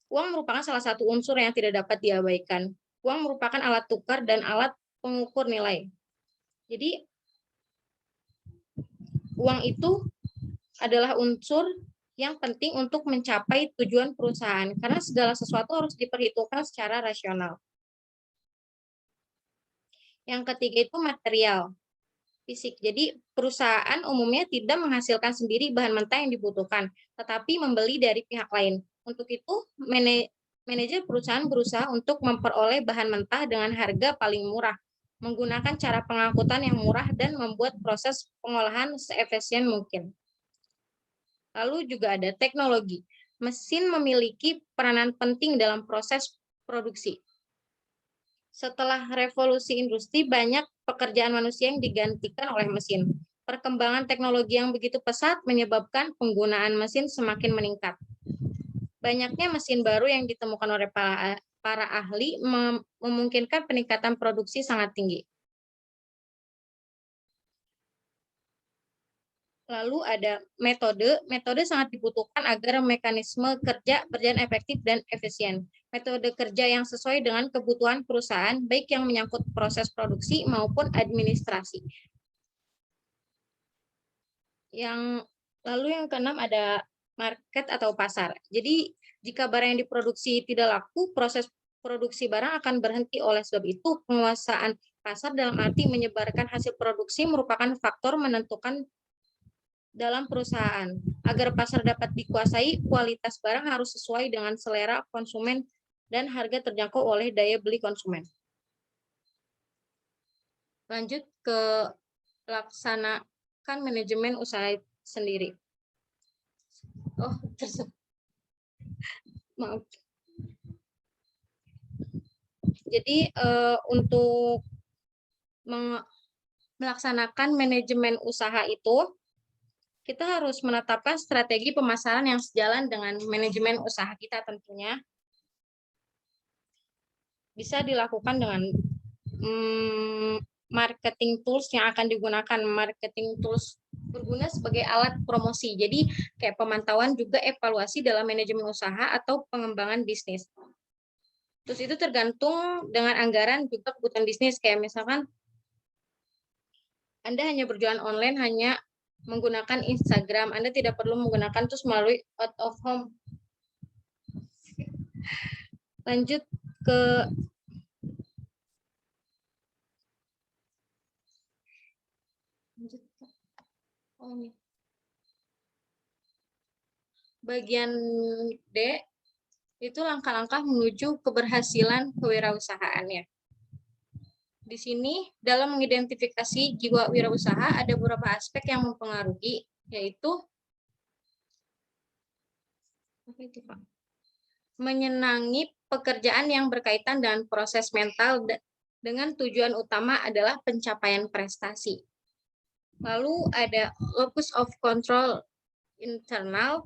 Uang merupakan salah satu unsur yang tidak dapat diabaikan. Uang merupakan alat tukar dan alat pengukur nilai. Jadi, uang itu adalah unsur yang penting untuk mencapai tujuan perusahaan, karena segala sesuatu harus diperhitungkan secara rasional. Yang ketiga itu material, fisik. Jadi perusahaan umumnya tidak menghasilkan sendiri bahan mentah yang dibutuhkan, tetapi membeli dari pihak lain. Untuk itu, Manajer perusahaan berusaha untuk memperoleh bahan mentah dengan harga paling murah, menggunakan cara pengangkutan yang murah dan membuat proses pengolahan seefisien mungkin. Lalu juga ada teknologi. Mesin memiliki peranan penting dalam proses produksi. Setelah revolusi industri, banyak pekerjaan manusia yang digantikan oleh mesin. Perkembangan teknologi yang begitu pesat menyebabkan penggunaan mesin semakin meningkat. Banyaknya mesin baru yang ditemukan oleh para ahli memungkinkan peningkatan produksi sangat tinggi. Lalu ada metode. Metode sangat dibutuhkan agar mekanisme kerja berjalan efektif dan efisien. Metode kerja yang sesuai dengan kebutuhan perusahaan, baik yang menyangkut proses produksi maupun administrasi. Lalu yang keenam ada market atau pasar. Jadi jika barang yang diproduksi tidak laku, proses produksi barang akan berhenti. Oleh sebab itu, penguasaan pasar dalam arti menyebarkan hasil produksi merupakan faktor menentukan dalam perusahaan. Agar pasar dapat dikuasai, kualitas barang harus sesuai dengan selera konsumen dan harga terjangkau oleh daya beli konsumen. Lanjut ke laksanakan manajemen usaha sendiri. Oh, maaf. Jadi untuk melaksanakan manajemen usaha itu, kita harus menetapkan strategi pemasaran yang sejalan dengan manajemen usaha kita tentunya. Bisa dilakukan dengan marketing tools yang akan digunakan. Marketing tools berguna sebagai alat promosi. Jadi kayak pemantauan juga evaluasi dalam manajemen usaha atau pengembangan bisnis. Terus itu tergantung dengan anggaran juga kebutuhan bisnis. Kayak misalkan Anda hanya berjualan online, hanya menggunakan Instagram, Anda tidak perlu menggunakan terus melalui out of home. Lanjut ke bagian D, itu langkah-langkah menuju keberhasilan kewirausahaannya. Di sini, dalam mengidentifikasi jiwa wirausaha, ada beberapa aspek yang mempengaruhi, yaitu menyenangi pekerjaan yang berkaitan dengan proses mental dengan tujuan utama adalah pencapaian prestasi. Lalu ada locus of control internal.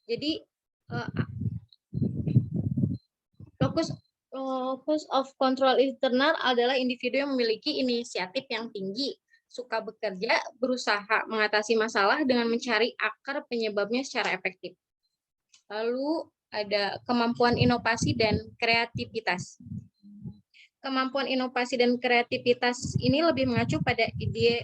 Jadi locus of control internal adalah individu yang memiliki inisiatif yang tinggi, suka bekerja, berusaha mengatasi masalah dengan mencari akar penyebabnya secara efektif. Lalu ada kemampuan inovasi dan kreativitas. Kemampuan inovasi dan kreativitas ini lebih mengacu pada ide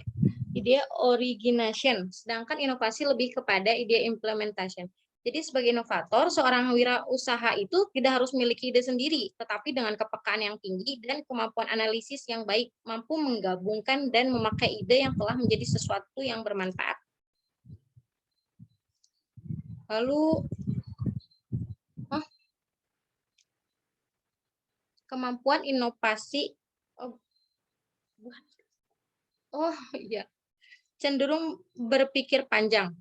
origination, sedangkan inovasi lebih kepada ide implementation. Jadi sebagai inovator, seorang wirausaha itu tidak harus memiliki ide sendiri, tetapi dengan kepekaan yang tinggi dan kemampuan analisis yang baik, mampu menggabungkan dan memakai ide yang telah menjadi sesuatu yang bermanfaat. Lalu, kemampuan inovasi, cenderung berpikir panjang,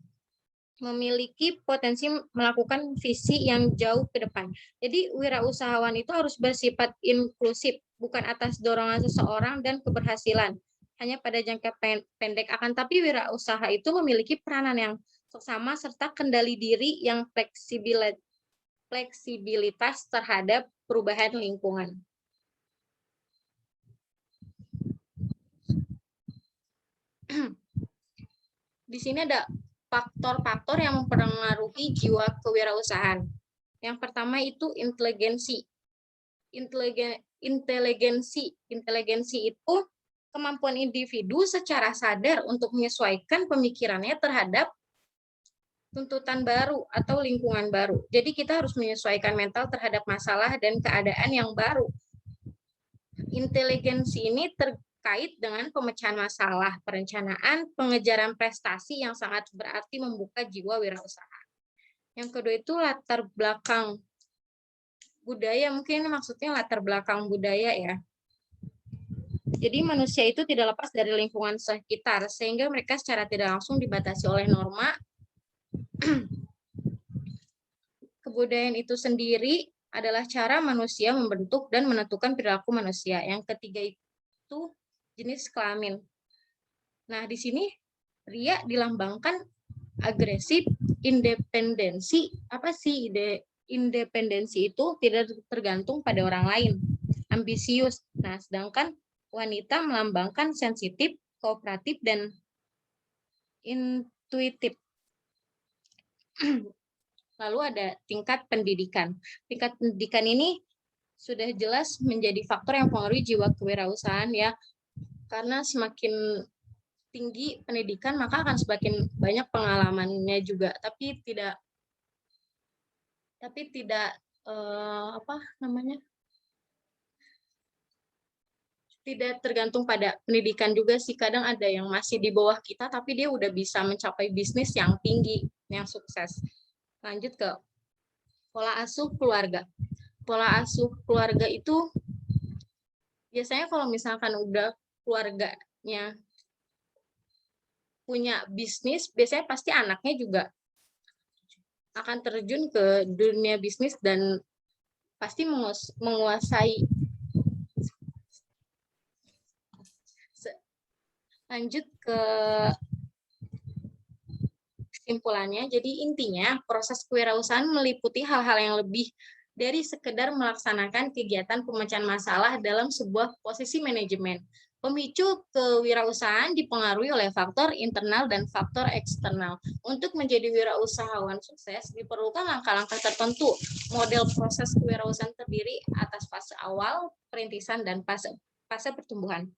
memiliki potensi melakukan visi yang jauh ke depan. Jadi wirausahawan itu harus bersifat inklusif, bukan atas dorongan seseorang dan keberhasilan hanya pada jangka pendek. Akan tapi wirausaha itu memiliki peranan yang seksama serta kendali diri yang fleksibilitas terhadap perubahan lingkungan. Di sini ada faktor-faktor yang mempengaruhi jiwa kewirausahaan. Yang pertama itu inteligensi. Inteligensi itu kemampuan individu secara sadar untuk menyesuaikan pemikirannya terhadap tuntutan baru atau lingkungan baru. Jadi kita harus menyesuaikan mental terhadap masalah dan keadaan yang baru. Inteligensi ini terkait dengan pemecahan masalah, perencanaan, pengejaran prestasi yang sangat berarti membuka jiwa wirausaha. Yang kedua itu latar belakang budaya, mungkin maksudnya latar belakang budaya ya. Jadi manusia itu tidak lepas dari lingkungan sekitar, sehingga mereka secara tidak langsung dibatasi oleh norma. Kebudayaan itu sendiri adalah cara manusia membentuk dan menentukan perilaku manusia. Yang ketiga itu jenis kelamin. Nah, di sini Ria dilambangkan agresif, independensi. Apa sih independensi itu? Tidak tergantung pada orang lain. Ambisius. Nah, sedangkan wanita melambangkan sensitif, kooperatif, dan intuitif. Lalu ada tingkat pendidikan. Tingkat pendidikan ini sudah jelas menjadi faktor yang mempengaruhi jiwa kewirausahaan ya. Karena semakin tinggi pendidikan maka akan semakin banyak pengalamannya juga. Tapi tidak tidak tergantung pada pendidikan juga sih. Kadang ada yang masih di bawah kita tapi dia udah bisa mencapai bisnis yang tinggi, yang sukses. Lanjut ke pola asuh keluarga. Pola asuh keluarga itu biasanya kalau misalkan udah keluarganya punya bisnis, biasanya pasti anaknya juga akan terjun ke dunia bisnis dan pasti menguasai. Lanjut ke kesimpulannya, jadi intinya proses kewirausahaan meliputi hal-hal yang lebih dari sekedar melaksanakan kegiatan pemecahan masalah dalam sebuah posisi manajemen. Pemicu kewirausahaan dipengaruhi oleh faktor internal dan faktor eksternal. Untuk menjadi wirausahawan sukses, diperlukan langkah-langkah tertentu. Model proses kewirausahaan terdiri atas fase awal, perintisan, dan fase pertumbuhan.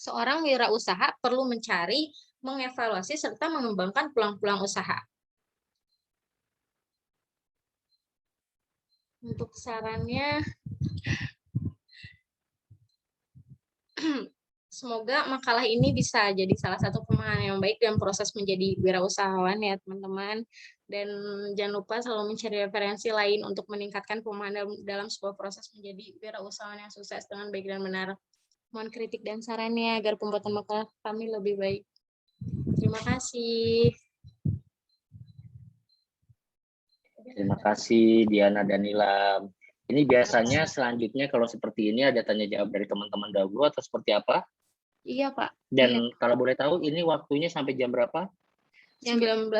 Seorang wirausaha perlu mencari, mengevaluasi, serta mengembangkan peluang-peluang usaha. Untuk sarannya, semoga makalah ini bisa jadi salah satu pemahaman yang baik dalam proses menjadi wirausahawan ya teman-teman. Dan jangan lupa selalu mencari referensi lain untuk meningkatkan pemahaman dalam sebuah proses menjadi wirausahawan yang sukses dengan baik dan benar. Mohon kritik dan sarannya agar pembuatan makalah kami lebih baik. Terima kasih. Terima kasih Diana dan Nilam. Ini biasanya selanjutnya kalau seperti ini ada tanya jawab dari teman-teman dahulu atau seperti apa? Iya, Pak. Dan iya. Kalau boleh tahu ini waktunya sampai jam berapa? 19.40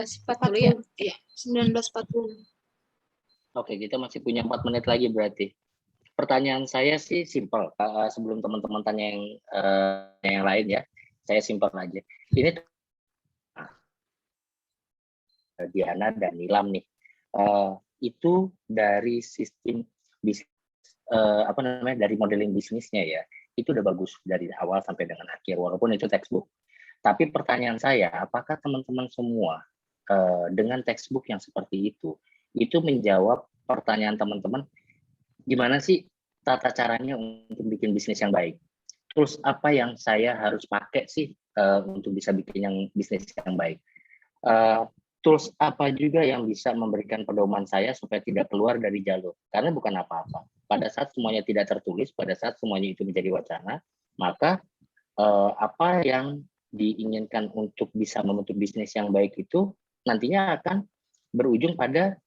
ya. Iya, 19.40. Oke, kita masih punya 4 menit lagi berarti. Pertanyaan saya sih simpel. Sebelum teman-teman tanya yang lain ya, saya simpel aja. Ini Diana dan Nilam nih. Itu dari sistem dari modeling bisnisnya ya, itu udah bagus dari awal sampai dengan akhir walaupun itu textbook. Tapi pertanyaan saya, apakah teman-teman semua dengan textbook yang seperti itu menjawab pertanyaan teman-teman, gimana sih tata caranya untuk bikin bisnis yang baik? Terus apa yang saya harus pakai sih untuk bisa bikin yang bisnis yang baik? Tools apa juga yang bisa memberikan pedoman saya supaya tidak keluar dari jalur? Karena bukan apa-apa. Pada saat semuanya tidak tertulis, pada saat semuanya itu menjadi wacana, maka apa yang diinginkan untuk bisa membentuk bisnis yang baik itu nantinya akan berujung pada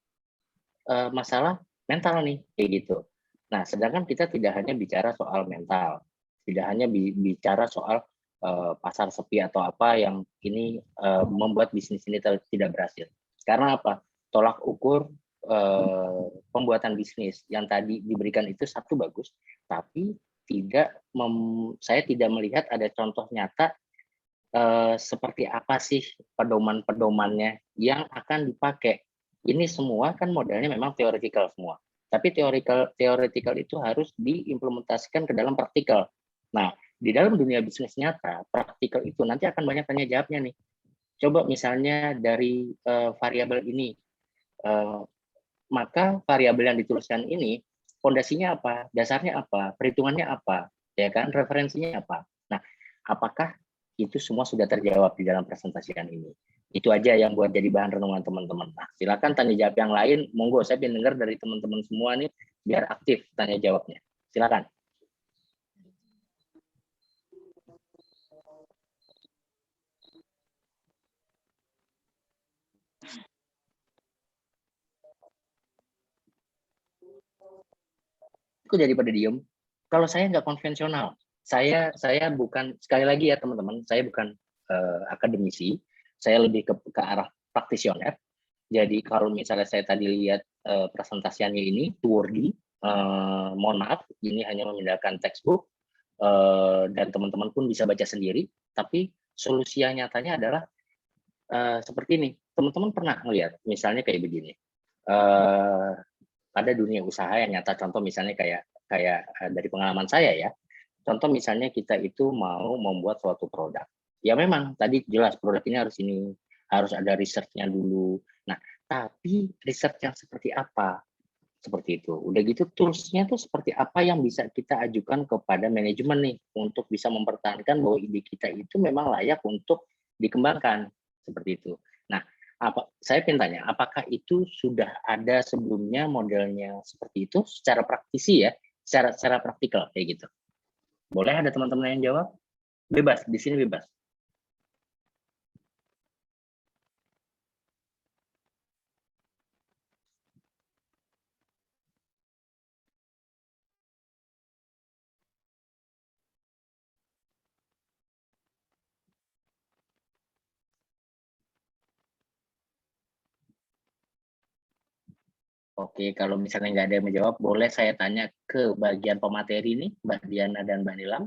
masalah mental nih, kayak gitu. Nah, sedangkan kita tidak hanya bicara soal mental, tidak hanya bicara soal pasar sepi atau apa yang ini membuat bisnis ini tidak berhasil. Karena apa? Tolak ukur pembuatan bisnis yang tadi diberikan itu satu bagus, tapi saya tidak melihat ada contoh nyata seperti apa sih pedoman-pedomannya yang akan dipakai. Ini semua kan modelnya memang theoretical semua. Tapi theoretical itu harus diimplementasikan ke dalam praktikal. Nah, di dalam dunia bisnis nyata, praktikal itu nanti akan banyak tanya jawabnya nih. Coba misalnya dari variabel ini, maka variabel yang dituliskan ini, fondasinya apa, dasarnya apa, perhitungannya apa, ya kan, referensinya apa. Nah, apakah itu semua sudah terjawab di dalam presentasian ini? Itu aja yang buat jadi bahan renungan teman-teman. Nah, silakan tanya jawab yang lain, monggo saya ingin dengar dari teman-teman semua nih, biar aktif tanya jawabnya. Silakan. Itu daripada diem. Kalau saya nggak konvensional, saya bukan, sekali lagi ya teman-teman, saya bukan akademisi, saya lebih ke arah praktisioner. Jadi kalau misalnya saya tadi lihat presentasiannya ini 2D, mohon maaf, ini hanya memindahkan textbook dan teman-teman pun bisa baca sendiri. Tapi solusi yang nyatanya adalah seperti ini. Teman-teman pernah melihat, misalnya kayak begini. Ada dunia usaha yang nyata, contoh misalnya kayak dari pengalaman saya ya. Contoh misalnya kita itu mau membuat suatu produk. Ya memang tadi jelas produk ini harus ada research-nya dulu. Nah, tapi research yang seperti apa? Seperti itu. Udah gitu tools-nya tuh seperti apa yang bisa kita ajukan kepada manajemen nih untuk bisa mempertahankan bahwa ide kita itu memang layak untuk dikembangkan. Seperti itu. Nah, saya ingin tanya, apakah itu sudah ada sebelumnya modelnya seperti itu secara praktisi ya, secara praktikal kayak gitu? Boleh ada teman-teman yang jawab? Bebas, di sini bebas. Oke, kalau misalnya nggak ada yang menjawab, boleh saya tanya ke bagian pemateri ini, Mbak Diana dan Mbak Nilam.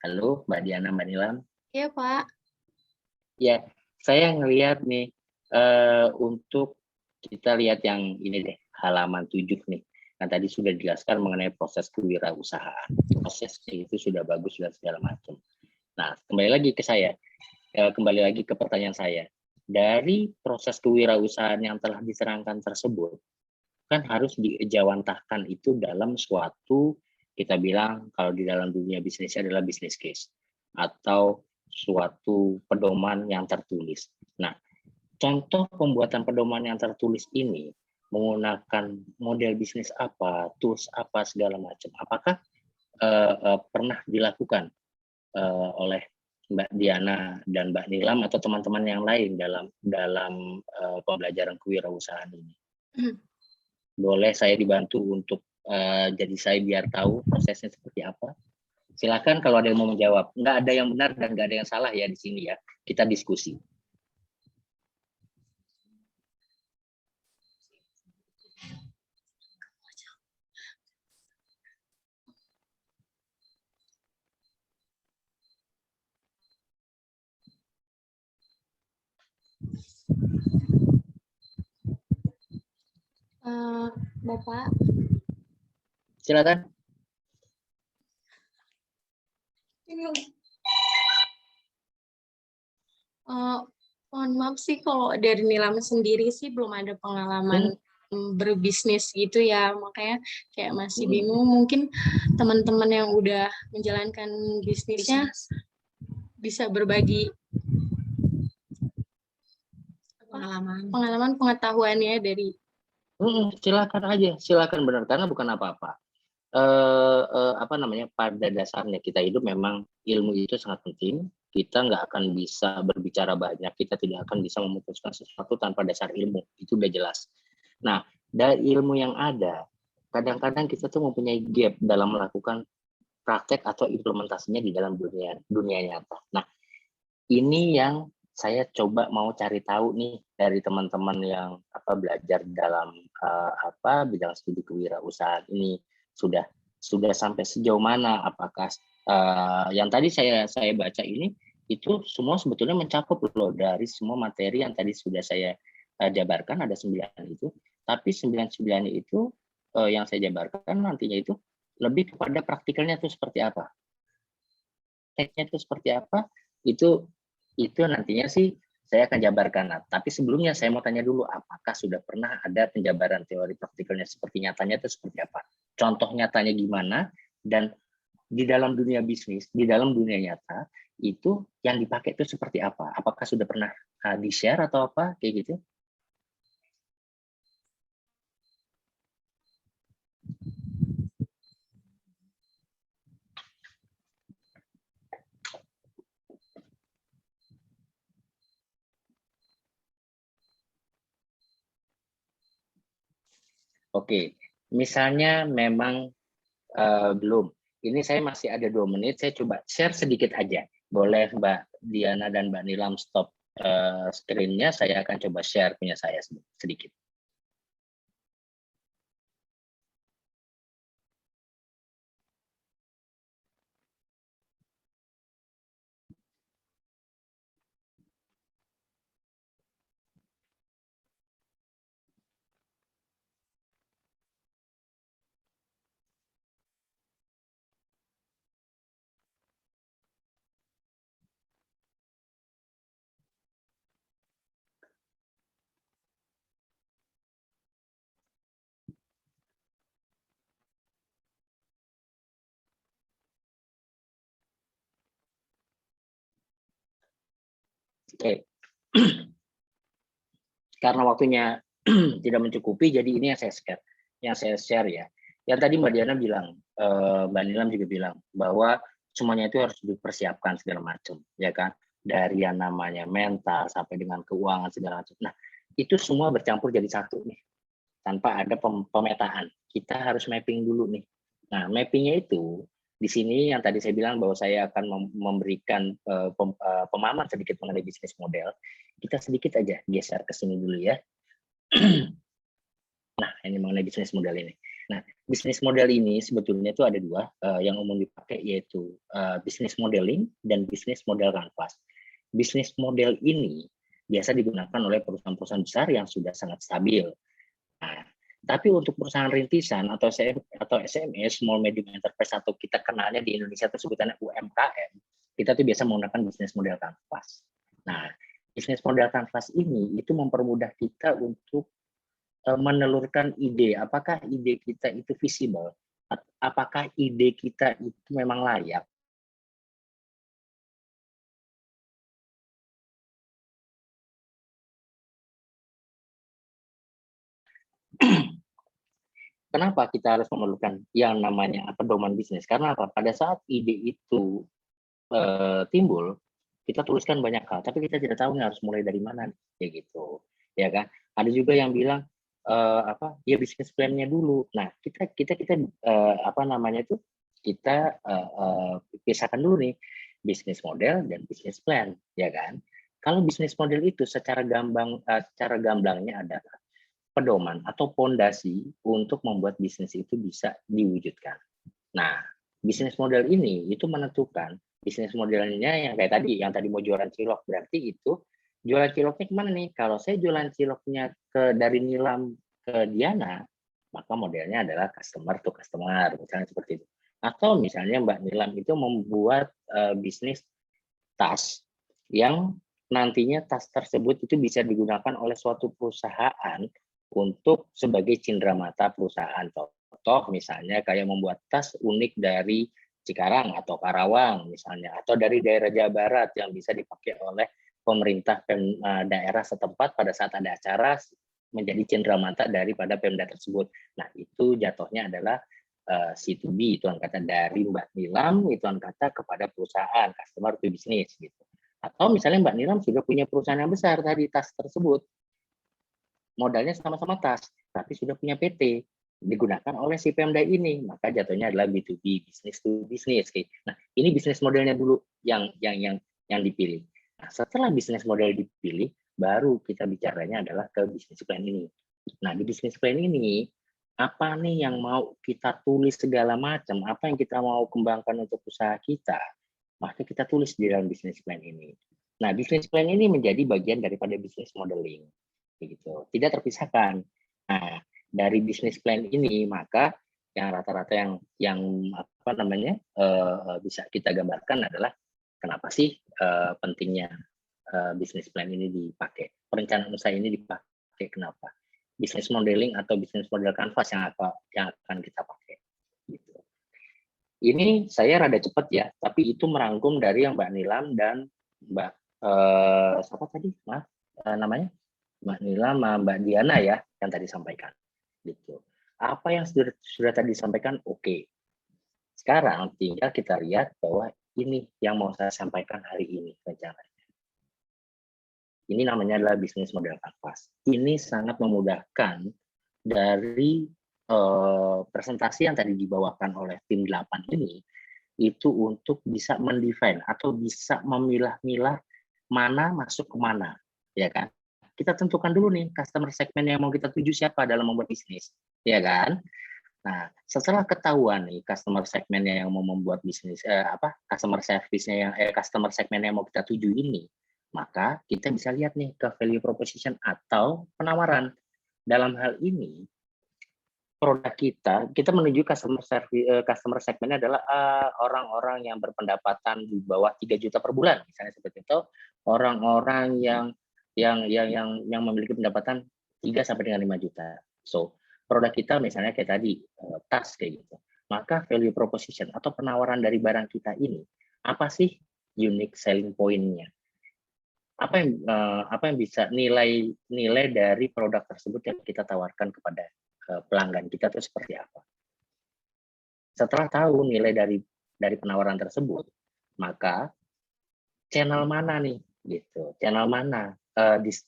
Halo, Mbak Diana, Mbak Nilam. Iya, Pak. Ya, saya ngelihat nih, untuk kita lihat yang ini deh, halaman 7 nih. Nah, tadi sudah dijelaskan mengenai proses kewirausahaan. Prosesnya itu sudah bagus dan segala macam. Nah, kembali lagi ke saya. Kembali lagi ke pertanyaan saya. Dari proses kewirausahaan yang telah diterangkan tersebut, kan harus diejawantahkan itu dalam suatu, kita bilang kalau di dalam dunia bisnis adalah business case atau suatu pedoman yang tertulis. Nah, contoh pembuatan pedoman yang tertulis ini menggunakan model bisnis apa, tools apa segala macam. Apakah pernah dilakukan oleh Mbak Diana dan Mbak Nilam atau teman-teman yang lain dalam pembelajaran kewirausahaan ini? Boleh saya dibantu untuk jadi saya biar tahu prosesnya seperti apa? Silakan kalau ada yang mau menjawab. Nggak ada yang benar dan nggak ada yang salah ya di sini ya. Kita diskusi. Bapak. Silakan. Mohon maaf sih kalau dari Nilam sendiri sih belum ada pengalaman berbisnis gitu ya, makanya kayak masih bingung. Mungkin teman-teman yang udah menjalankan bisnisnya bisa berbagi pengalaman pengetahuannya dari. Silakan aja, silakan, benar, karena bukan apa-apa. Apa namanya, pada dasarnya kita hidup memang ilmu itu sangat penting. Kita nggak akan bisa berbicara banyak, kita tidak akan bisa memutuskan sesuatu tanpa dasar ilmu, itu udah jelas. Nah, dari ilmu yang ada, kadang-kadang kita tuh mempunyai gap dalam melakukan praktek atau implementasinya di dalam dunia nyata. Nah, ini yang saya coba mau cari tahu nih dari teman-teman yang belajar dalam bidang studi kewirausahaan ini sudah sampai sejauh mana, apakah yang tadi saya baca ini itu semua sebetulnya mencakup loh dari semua materi yang tadi sudah saya jabarkan, ada 9 itu, tapi 9 itu yang saya jabarkan nantinya itu lebih kepada praktikalnya itu seperti apa, tekniknya itu seperti apa, itu nantinya sih saya akan jabarkan. Nah, tapi sebelumnya saya mau tanya dulu, apakah sudah pernah ada penjabaran teori praktikalnya seperti nyatanya itu seperti apa? Contoh nyatanya gimana? Dan di dalam dunia bisnis, di dalam dunia nyata, itu yang dipakai itu seperti apa? Apakah sudah pernah di-share atau apa? Kayak gitu? Oke, misalnya memang belum. Ini saya masih ada 2 menit, saya coba share sedikit aja. Boleh Mbak Diana dan Mbak Nilam stop screen-nya, saya akan coba share punya saya sedikit. Oke. Karena waktunya tidak mencukupi, jadi ini yang saya share ya. Yang tadi Mbak Diana bilang, Mbak Nilam juga bilang bahwa semuanya itu harus dipersiapkan segala macam, ya kan? Dari yang namanya mental sampai dengan keuangan segala macam. Nah, itu semua bercampur jadi satu nih, tanpa ada pemetaan. Kita harus mapping dulu nih. Nah, mappingnya itu di sini yang tadi saya bilang bahwa saya akan memberikan pemahaman sedikit mengenai bisnis model. Kita sedikit aja geser ke sini dulu ya. Nah, ini mengenai bisnis model ini. Nah, bisnis model ini sebetulnya itu ada 2 yang umum dipakai, yaitu bisnis modeling dan bisnis model kanvas. Bisnis model ini biasa digunakan oleh perusahaan-perusahaan besar yang sudah sangat stabil. Nah, tapi untuk perusahaan rintisan atau SME, Small Medium Enterprise, atau kita kenalnya di Indonesia itu sebutannya UMKM, kita tuh biasa menggunakan bisnis model kanvas. Nah, bisnis model kanvas ini itu mempermudah kita untuk menelurkan ide, apakah ide kita itu visible, apakah ide kita itu memang layak. Kenapa kita harus memerlukan yang namanya pedoman bisnis? Karena apa? Pada saat ide itu timbul, kita tuliskan banyak hal, tapi kita tidak tahu nih harus mulai dari mana, kayak gitu, ya kan? Ada juga yang bilang ya bisnis plan-nya dulu. Nah, kita kita pisahkan dulu nih bisnis model dan bisnis plan, ya kan? Kalau bisnis model itu secara gamblangnya adalah pedoman atau pondasi untuk membuat bisnis itu bisa diwujudkan. Nah, bisnis model ini itu menentukan bisnis modelnya yang kayak tadi, yang tadi mau jualan cilok, berarti itu jualan ciloknya kemana nih? Kalau saya jualan ciloknya dari Nilam ke Diana, maka modelnya adalah customer to customer, misalnya seperti itu. Atau misalnya Mbak Nilam itu membuat bisnis tas yang nantinya tas tersebut itu bisa digunakan oleh suatu perusahaan untuk sebagai cindramata perusahaan. Contoh misalnya kayak membuat tas unik dari Cikarang atau Karawang misalnya, atau dari daerah Jawa Barat yang bisa dipakai oleh pemerintah daerah setempat pada saat ada acara menjadi cindramata daripada Pemda tersebut. Nah, itu jatuhnya adalah C2B, itu kata dari Mbak Nilam, itu kata kepada perusahaan, customer to business gitu. Atau misalnya Mbak Nilam sudah punya perusahaan yang besar tadi tas tersebut, modalnya sama-sama tas, tapi sudah punya PT, digunakan oleh si Pemda ini, maka jatuhnya adalah B2B, business to business. Nah, ini bisnis modelnya dulu yang dipilih. Nah, setelah bisnis model dipilih, baru kita bicaranya adalah ke bisnis plan ini. Nah, di bisnis plan ini, apa nih yang mau kita tulis segala macam, apa yang kita mau kembangkan untuk usaha kita, maka kita tulis di dalam bisnis plan ini. Nah, bisnis plan ini menjadi bagian daripada bisnis modeling. Gitu. Tidak terpisahkan. Nah, dari bisnis plan ini maka yang rata-rata yang bisa kita gambarkan adalah kenapa sih pentingnya bisnis plan ini dipakai, perencanaan usaha ini dipakai, kenapa bisnis modeling atau bisnis model kanvas yang akan kita pakai. Gitu. Ini saya rada cepat ya, tapi itu merangkum dari yang Mbak Nilam dan Mbak siapa tadi, maaf namanya Mbak Nilam, Mbak Diana ya, yang tadi sampaikan. Gitu. Apa yang sudah tadi disampaikan, oke. Sekarang tinggal kita lihat bahwa ini yang mau saya sampaikan hari ini rencananya. Ini namanya adalah bisnis model kanvas. Ini sangat memudahkan dari presentasi yang tadi dibawakan oleh tim 8 ini itu untuk bisa mendefine atau bisa memilah-milah mana masuk ke mana, ya kan? Kita tentukan dulu nih customer segmen yang mau kita tuju siapa dalam membuat bisnis, ya kan? Nah, setelah ketahuan nih customer segmennya yang mau membuat bisnis customer service-nya yang customer segmen yang mau kita tuju ini, maka kita bisa lihat nih ke value proposition atau penawaran. Dalam hal ini produk kita menuju customer segmennya adalah orang-orang yang berpendapatan di bawah 3 juta per bulan, misalnya seperti itu, orang-orang yang memiliki pendapatan 3 sampai dengan 5 juta. So, produk kita misalnya kayak tadi tas kayak gitu. Maka value proposition atau penawaran dari barang kita ini apa sih unique selling point-nya? Apa yang bisa nilai dari produk tersebut yang kita tawarkan kepada pelanggan kita itu seperti apa. Setelah tahu nilai dari penawaran tersebut, maka channel mana nih gitu, channel mana,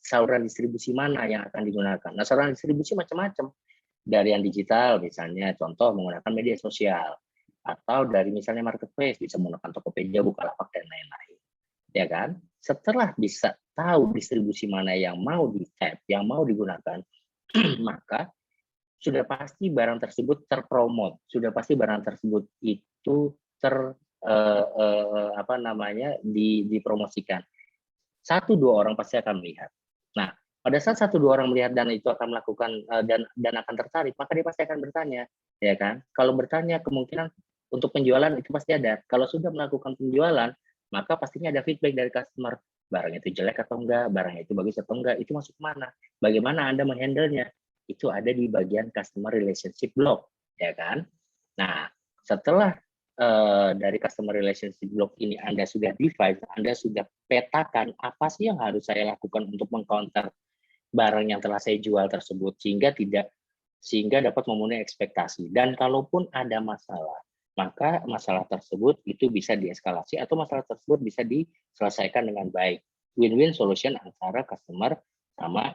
saluran distribusi mana yang akan digunakan. Nah, saluran distribusi macam-macam, dari yang digital misalnya contoh menggunakan media sosial, atau dari misalnya marketplace bisa menggunakan Tokopedia, Bukalapak dan lain-lain, ya kan? Setelah bisa tahu distribusi mana yang mau di-tap, yang mau digunakan, maka sudah pasti barang tersebut terpromot, sudah pasti barang tersebut itu dipromosikan. 1-2 orang pasti akan melihat. Nah, pada saat 1-2 orang melihat dan itu akan melakukan dan akan tertarik, maka dia pasti akan bertanya, ya kan? Kalau bertanya kemungkinan untuk penjualan itu pasti ada. Kalau sudah melakukan penjualan, maka pastinya ada feedback dari customer. Barang itu jelek atau enggak, barang itu bagus atau enggak, itu masuk mana? Bagaimana Anda menghandle-nya? Itu ada di bagian customer relationship block, ya kan? Nah, setelah dari customer relationship block ini Anda sudah define, Anda sudah petakan apa sih yang harus saya lakukan untuk mengcounter barang yang telah saya jual tersebut sehingga dapat memenuhi ekspektasi. Dan kalaupun ada masalah, maka masalah tersebut itu bisa dieskalasi atau masalah tersebut bisa diselesaikan dengan baik. Win-win solution antara customer sama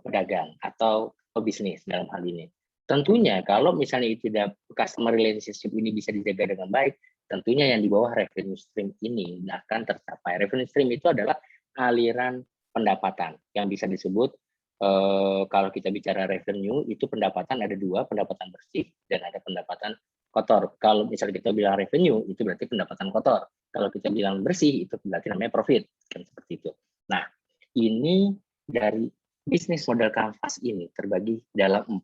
pedagang atau pebisnis dalam hal ini. Tentunya kalau misalnya itu customer relationship ini bisa dijaga dengan baik, tentunya yang di bawah revenue stream ini akan tercapai. Revenue stream itu adalah aliran pendapatan yang bisa disebut kalau kita bicara revenue itu pendapatan ada 2, pendapatan bersih dan ada pendapatan kotor. Kalau misalnya kita bilang revenue itu berarti pendapatan kotor. Kalau kita bilang bersih itu berarti namanya profit, kan seperti itu. Nah, ini dari bisnis model kanvas ini terbagi dalam 4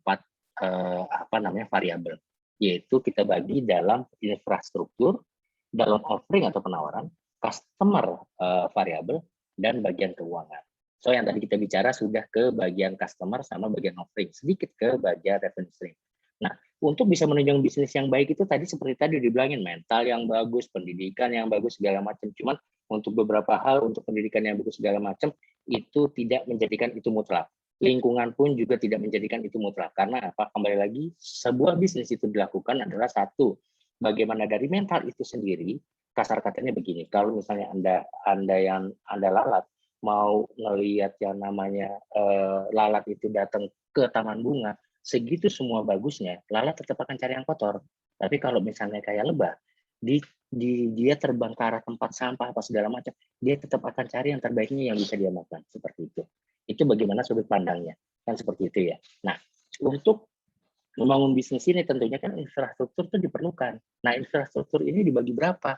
variabel, yaitu kita bagi dalam infrastruktur, dalam offering atau penawaran, customer variabel, dan bagian keuangan. So yang tadi kita bicara sudah ke bagian customer sama bagian offering, sedikit ke bagian revenue stream. Nah, untuk bisa menunjang bisnis yang baik itu tadi seperti tadi dibilangin mental yang bagus, pendidikan yang bagus segala macam. Cuman untuk beberapa hal, untuk pendidikan yang bagus segala macam itu tidak menjadikan itu mutlak. Lingkungan pun juga tidak menjadikan itu mutlak. Karena apa? Kembali lagi, sebuah bisnis itu dilakukan adalah satu, bagaimana dari mental itu sendiri. Kasar katanya begini, kalau misalnya Anda yang Anda lalat mau ngelihat yang namanya lalat itu datang ke taman bunga, segitu semua bagusnya, lalat tetap akan cari yang kotor. Tapi kalau misalnya kayak lebah, dia terbang ke arah tempat sampah apa segala macam, dia tetap akan cari yang terbaiknya yang bisa dia makan, seperti itu. Itu bagaimana sudut pandangnya, kan seperti itu ya. Nah, untuk membangun bisnis ini tentunya kan infrastruktur itu diperlukan. Nah, infrastruktur ini dibagi berapa?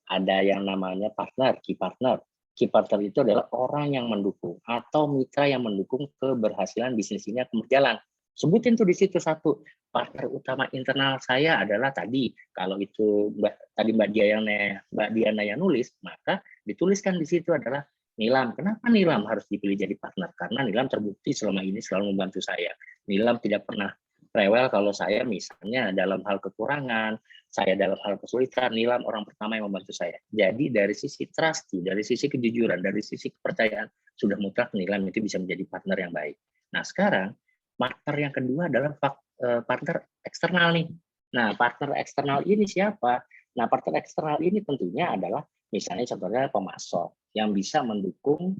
Ada yang namanya partner, key partner. Key partner itu adalah orang yang mendukung atau mitra yang mendukung keberhasilan bisnis ini akan berjalan. Sebutin tuh di situ satu. Partner utama internal saya adalah tadi, kalau itu Mbak Diana yang nulis, maka dituliskan di situ adalah Nilam. Kenapa Nilam harus dipilih jadi partner? Karena Nilam terbukti selama ini selalu membantu saya. Nilam tidak pernah rewel kalau saya misalnya dalam hal kekurangan, saya dalam hal kesulitan, Nilam orang pertama yang membantu saya. Jadi dari sisi trust, dari sisi kejujuran, dari sisi kepercayaan, sudah mutlak Nilam itu bisa menjadi partner yang baik. Nah sekarang, partner yang kedua adalah partner eksternal nih. Nah partner eksternal ini siapa? Nah partner eksternal ini tentunya adalah misalnya contohnya pemasok yang bisa mendukung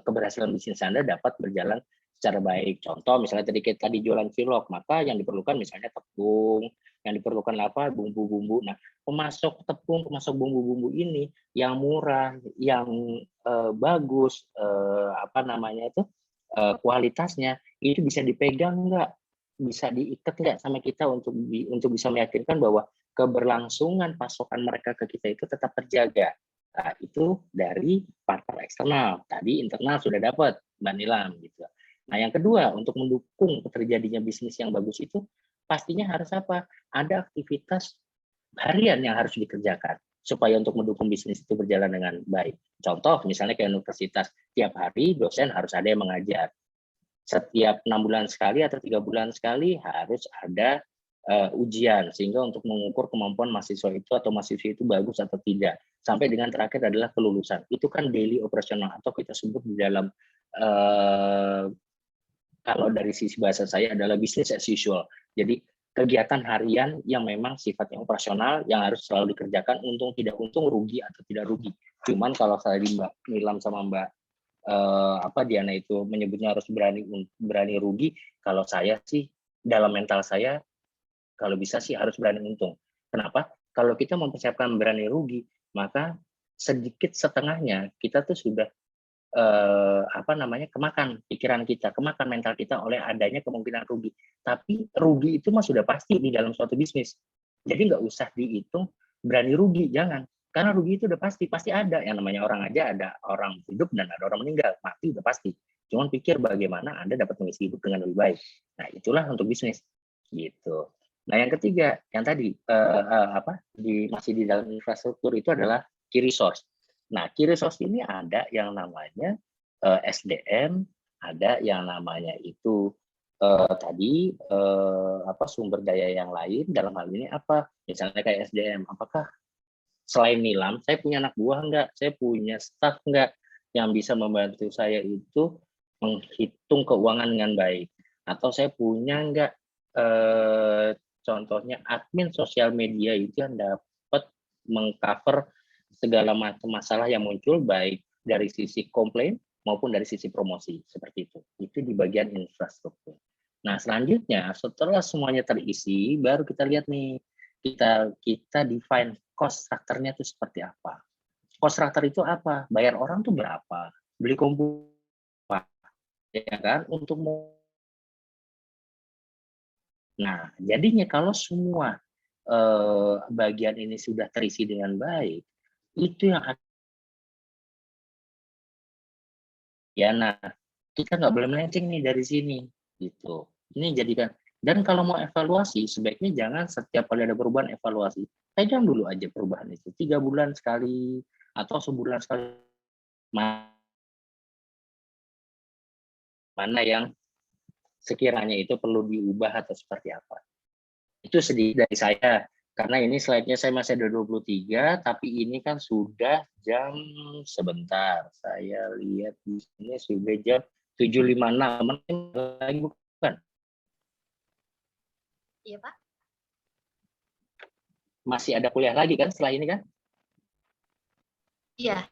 keberhasilan bisnis Anda dapat berjalan secara baik. Contoh misalnya tadi kita jualan cilok, maka yang diperlukan misalnya tepung, yang diperlukan apa, bumbu-bumbu. Nah, pemasok tepung, pemasok bumbu-bumbu ini yang murah, yang bagus, apa namanya itu, kualitasnya itu bisa dipegang nggak, bisa diikat nggak sama kita untuk bisa meyakinkan bahwa keberlangsungan pasokan mereka ke kita itu tetap terjaga. Nah, itu dari partner eksternal. Tadi internal sudah dapat, Mbak Nilam gitu. Nah, yang kedua, untuk mendukung terjadinya bisnis yang bagus itu pastinya harus apa? Ada aktivitas harian yang harus dikerjakan supaya untuk mendukung bisnis itu berjalan dengan baik. Contoh, misalnya kayak universitas, tiap hari dosen harus ada yang mengajar. Setiap 6 bulan sekali atau 3 bulan sekali harus ada ujian, sehingga untuk mengukur kemampuan mahasiswa itu atau mahasiswa itu bagus atau tidak. Sampai dengan terakhir adalah kelulusan. Itu kan daily operasional atau kita sebut di dalam kalau dari sisi bahasa saya adalah business as usual. Jadi kegiatan harian yang memang sifatnya operasional yang harus selalu dikerjakan, untung tidak untung, rugi atau tidak rugi. Cuman kalau saya di Mbak Nilam sama Mbak Diana itu menyebutnya harus berani rugi, kalau saya sih dalam mental saya kalau bisa sih harus berani untung. Kenapa? Kalau kita mempersiapkan berani rugi, maka sedikit setengahnya kita tuh sudah kemakan pikiran kita, kemakan mental kita oleh adanya kemungkinan rugi. Tapi rugi itu mah sudah pasti di dalam suatu bisnis. Jadi nggak usah dihitung berani rugi, jangan. Karena rugi itu udah pasti ada. Yang namanya orang aja ada orang hidup dan ada orang meninggal, mati udah pasti. Cuman pikir bagaimana Anda dapat mengisi hidup dengan lebih baik. Nah, itulah untuk bisnis. Gitu. Nah, yang ketiga, yang tadi masih di dalam infrastruktur itu adalah key resource. Nah, key resource ini ada yang namanya SDM, ada yang namanya itu sumber daya yang lain. Dalam hal ini apa? Misalnya kayak SDM, apakah selain Nilam, saya punya anak buah enggak? Saya punya staff enggak yang bisa membantu saya itu menghitung keuangan dengan baik? Atau saya punya enggak contohnya admin sosial media itu yang dapat mengcover segala macam masalah yang muncul baik dari sisi komplain maupun dari sisi promosi, seperti itu. Itu di bagian infrastruktur. Nah, selanjutnya setelah semuanya terisi, baru kita lihat nih, kita define cost structure-nya itu seperti apa. Cost structure itu apa? Bayar orang tuh berapa? Beli komputer apa? Ya kan? Nah, jadinya kalau semua bagian ini sudah terisi dengan baik, itu yang nah kita nggak boleh melenceng nih dari sini, gitu. Ini jadikan, dan kalau mau evaluasi, sebaiknya jangan setiap kali ada perubahan evaluasi. Pegang dulu aja perubahan itu, 3 bulan sekali atau sebulan sekali. Mana yang sekiranya itu perlu diubah atau seperti apa. Itu sedikit dari saya, karena ini slide-nya saya masih ada 23, tapi ini kan sudah jam sebentar. Saya lihat di sini sudah jam 7.56. Lagi bukan? Iya, Pak. Masih ada kuliah lagi kan setelah ini kan? Iya.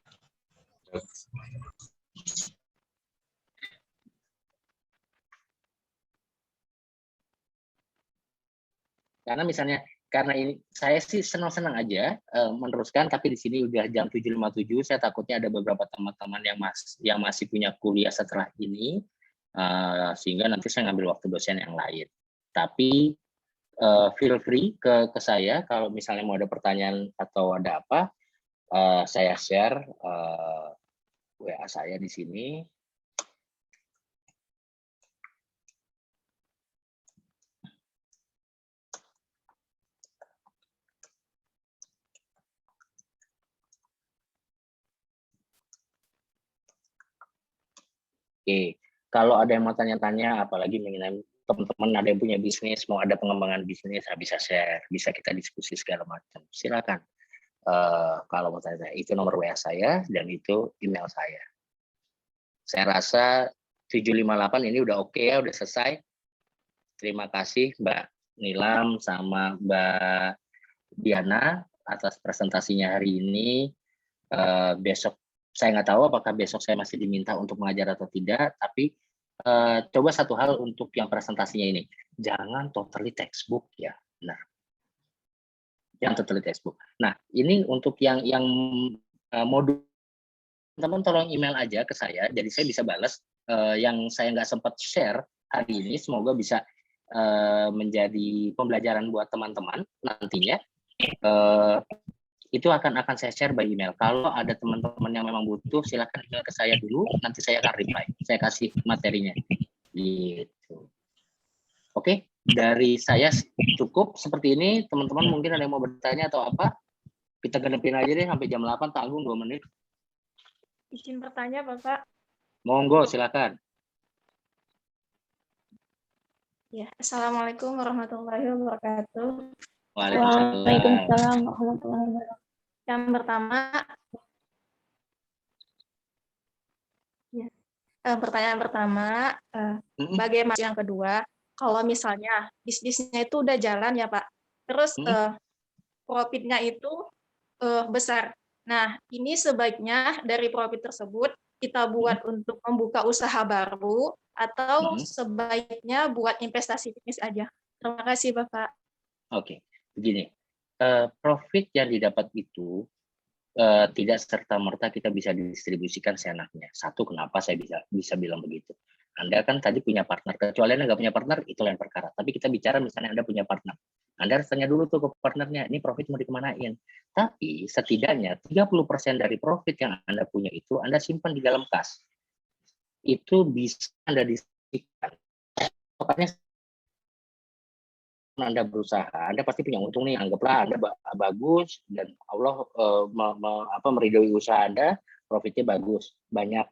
Karena ini saya sih senang-senang aja meneruskan, tapi di sini udah jam 7.57, saya takutnya ada beberapa teman-teman yang masih punya kuliah setelah ini, sehingga nanti saya ngambil waktu dosen yang lain. Tapi feel free ke saya kalau misalnya mau ada pertanyaan atau ada apa, saya share WA saya di sini. Oke, kalau ada yang mau tanya-tanya, apalagi mengenai teman-teman ada yang punya bisnis, mau ada pengembangan bisnis, bisa share, bisa kita diskusi segala macam. Silakan. Kalau mau tanya, itu nomor WA saya dan itu email saya. Saya rasa 758 ini udah oke ya, udah selesai. Terima kasih Mbak Nilam sama Mbak Diana atas presentasinya hari ini. Besok saya nggak tahu apakah besok saya masih diminta untuk mengajar atau tidak, tapi coba satu hal untuk yang presentasinya ini, jangan totally textbook ya, benar. Yang totally textbook. Nah, ini untuk yang modul, teman-teman tolong email aja ke saya, jadi saya bisa balas yang saya nggak sempat share hari ini. Semoga bisa menjadi pembelajaran buat teman-teman nantinya. Itu akan saya share by email. Kalau ada teman-teman yang memang butuh, silakan email ke saya dulu, nanti saya akan reply. Saya kasih materinya. Gitu. Oke, dari saya cukup seperti ini. Teman-teman mungkin ada yang mau bertanya atau apa? Kita genepin aja deh sampai jam 8, tanggung 2 menit. Izin bertanya, Bapak. Monggo, silakan. Ya, Assalamualaikum warahmatullahi wabarakatuh. Waalaikumsalam warahmatullahi wabarakatuh. Yang pertama, pertanyaan pertama, bagaimana yang kedua, kalau misalnya bisnisnya itu udah jalan ya Pak, terus profitnya itu besar. Nah, ini sebaiknya dari profit tersebut kita buat untuk membuka usaha baru atau sebaiknya buat investasi bisnis aja. Terima kasih Bapak. Oke, begini. Profit yang didapat itu tidak serta-merta kita bisa didistribusikan seenaknya. Satu, kenapa saya bisa bilang begitu? Anda kan tadi punya partner, kecuali Anda nggak punya partner, itu lain perkara. Tapi kita bicara misalnya Anda punya partner. Anda harus tanya dulu tuh ke partnernya, ini profit mau dikemanain. Tapi setidaknya 30% dari profit yang Anda punya itu Anda simpan di dalam kas. Itu bisa Anda distribusikan. Makanya Anda berusaha, Anda pasti punya untung nih, anggaplah Anda bagus dan Allah meridhoi usaha Anda, profitnya bagus, banyak.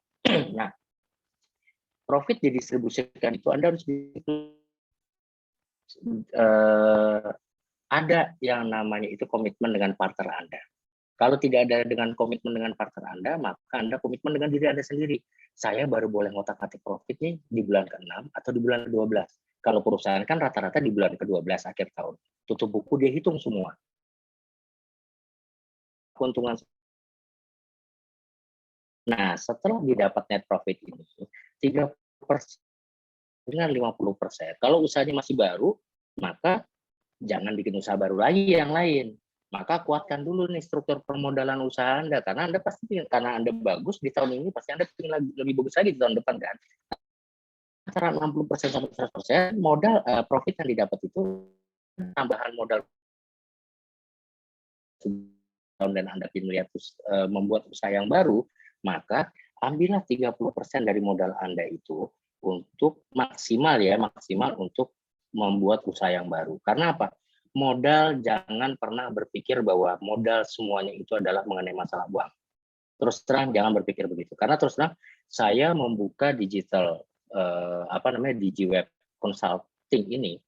Nah, profit didistribusikan itu Anda harus ada yang namanya itu komitmen dengan partner Anda. Kalau tidak ada dengan komitmen dengan partner Anda, maka Anda komitmen dengan diri Anda sendiri. Saya baru boleh ngotak-atik profit nih di bulan ke-6 atau di bulan ke-12. Kalau perusahaan kan rata-rata di bulan ke-12 akhir tahun. Tutup buku dia hitung semua. Keuntungan. Nah, setelah didapat net profit ini, 30% dengan 50%. Kalau usahanya masih baru, maka jangan bikin usaha baru lagi yang lain. Maka kuatkan dulu nih struktur permodalan usaha Anda, karena Anda pasti karena Anda bagus di tahun ini, pasti Anda ingin lebih bagus lagi di tahun depan kan. Antara 60% sampai 100% modal profit yang didapat itu tambahan modal dan Anda ingin melihat membuat usaha yang baru, maka ambillah 30% dari modal Anda itu untuk maksimal untuk membuat usaha yang baru. Karena apa? Modal, jangan pernah berpikir bahwa modal semuanya itu adalah mengenai masalah uang. Terus terang jangan berpikir begitu. Karena terus terang saya membuka digital DigiWeb Consulting ini,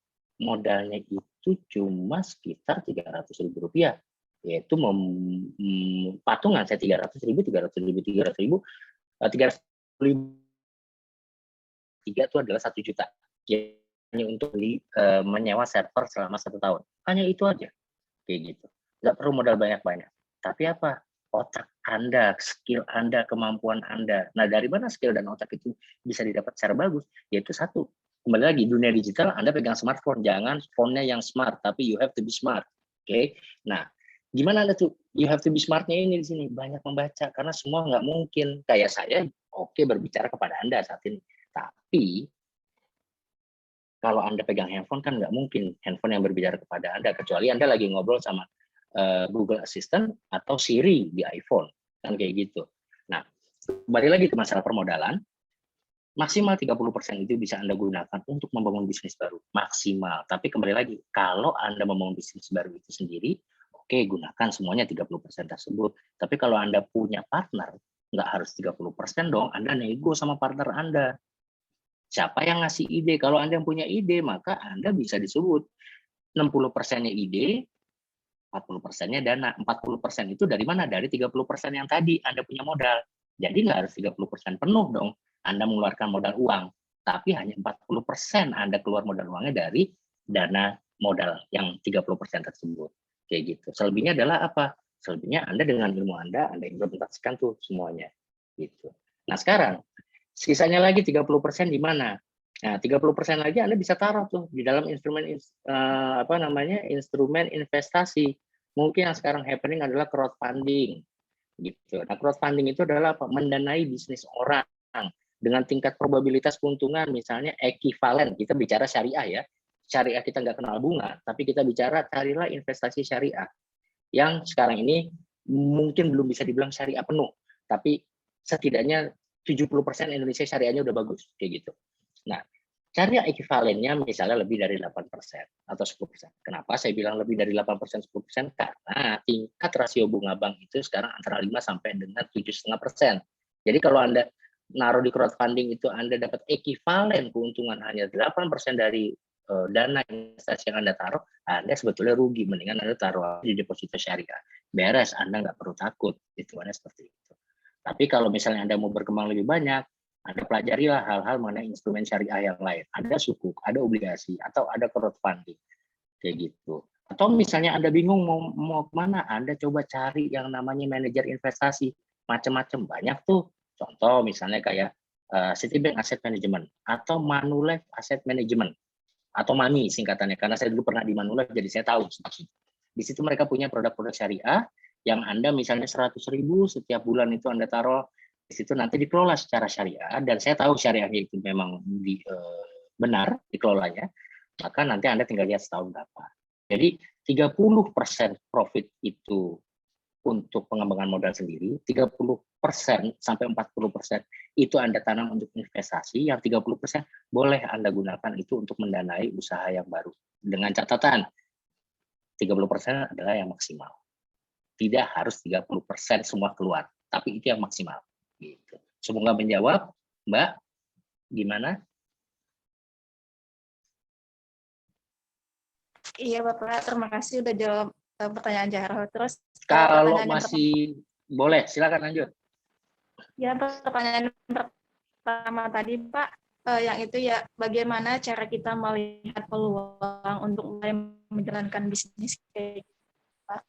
modalnya itu cuma sekitar Rp300.000, yaitu patungan saya 300.000 itu adalah 1 juta. Hanya untuk menyewa server selama 1 tahun. Hanya itu aja. Kayak gitu. Nggak perlu modal banyak-banyak. Tapi apa? Otak Anda, skill Anda, kemampuan Anda. Nah, dari mana skill dan otak itu bisa didapat secara bagus? Yaitu satu, kembali lagi, dunia digital Anda pegang smartphone, jangan phone-nya yang smart, tapi you have to be smart. Oke? Nah, gimana Anda tuh? You have to be smart-nya ini di sini. Banyak membaca, karena semua nggak mungkin. Kayak saya, oke berbicara kepada Anda saat ini. Tapi, kalau Anda pegang handphone kan nggak mungkin handphone yang berbicara kepada Anda, kecuali Anda lagi ngobrol sama Google Assistant atau Siri di iPhone, kan kayak gitu. Nah, kembali lagi ke masalah permodalan, maksimal 30% itu bisa Anda gunakan untuk membangun bisnis baru, maksimal. Tapi kembali lagi, kalau Anda membangun bisnis baru itu sendiri, oke, gunakan semuanya 30% tersebut. Tapi kalau Anda punya partner, nggak harus 30% dong, Anda nego sama partner Anda. Siapa yang ngasih ide? Kalau Anda yang punya ide, maka Anda bisa disebut 60%-nya ide, 40%-nya dana. 40% itu dari mana? Dari 30% yang tadi Anda punya modal. Jadi nggak harus 30% penuh dong Anda mengeluarkan modal uang. Tapi hanya 40% Anda keluar modal uangnya dari dana modal yang 30% tersebut. Kayak gitu. Selebihnya adalah apa? Selebihnya Anda dengan ilmu Anda implementasikan tuh semuanya. Gitu. Nah sekarang, Sisanya lagi 30% di mana? Nah, 30% lagi Anda bisa taruh tuh di dalam instrumen instrumen investasi. Mungkin yang sekarang happening adalah crowdfunding gitu. Nah, crowdfunding itu adalah apa? Mendanai bisnis orang dengan tingkat probabilitas keuntungan misalnya ekivalen. Kita bicara syariah ya. Syariah kita nggak kenal bunga, tapi kita bicara carilah investasi syariah yang sekarang ini mungkin belum bisa dibilang syariah penuh, tapi setidaknya 70% Indonesia syariahnya udah bagus kayak gitu. Nah, cari ekivalennya misalnya lebih dari 8% atau 10%. Kenapa saya bilang lebih dari 8% 10%? Karena tingkat rasio bunga bank itu sekarang antara 5 sampai dengan 7,5%. Jadi kalau Anda naruh di crowdfunding itu Anda dapat ekivalen keuntungan hanya 8% dari dana investasi yang Anda taruh, Anda sebetulnya rugi. Mendingan Anda taruh di deposito syariah. Beres, Anda nggak perlu takut. Hitungannya seperti itu. Tapi kalau misalnya Anda mau berkembang lebih banyak, Anda pelajarilah hal-hal mengenai instrumen syariah yang lain. Ada sukuk, ada obligasi, atau ada crowdfunding. Kayak gitu. Atau misalnya Anda bingung mau kemana, Anda coba cari yang namanya manajer investasi. Macam-macam, banyak tuh. Contoh misalnya kayak Citibank Asset Management, atau Manulife Asset Management, atau MAMI singkatannya, karena saya dulu pernah di Manulife, jadi saya tahu. Di situ mereka punya produk-produk syariah, yang Anda misalnya 100.000 setiap bulan itu Anda taruh di situ, nanti dikelola secara syariah, dan saya tahu syariahnya itu memang benar dikelolanya, maka nanti Anda tinggal lihat setahun berapa. Jadi 30% profit itu untuk pengembangan modal sendiri, 30% sampai 40% itu Anda tanam untuk investasi, yang 30% boleh Anda gunakan itu untuk mendanai usaha yang baru. Dengan catatan, 30% adalah yang maksimal. Tidak harus 30% semua keluar, tapi itu yang maksimal. Gitu. Semoga menjawab, Mbak. Gimana? Iya Bapak, terima kasih udah jawab pertanyaan Jahro. Terus kalau masih boleh, silakan lanjut. Ya, pertanyaan pertama tadi Pak, yang itu ya, bagaimana cara kita melihat peluang untuk mulai menjalankan bisnis kayak gitu, Pak?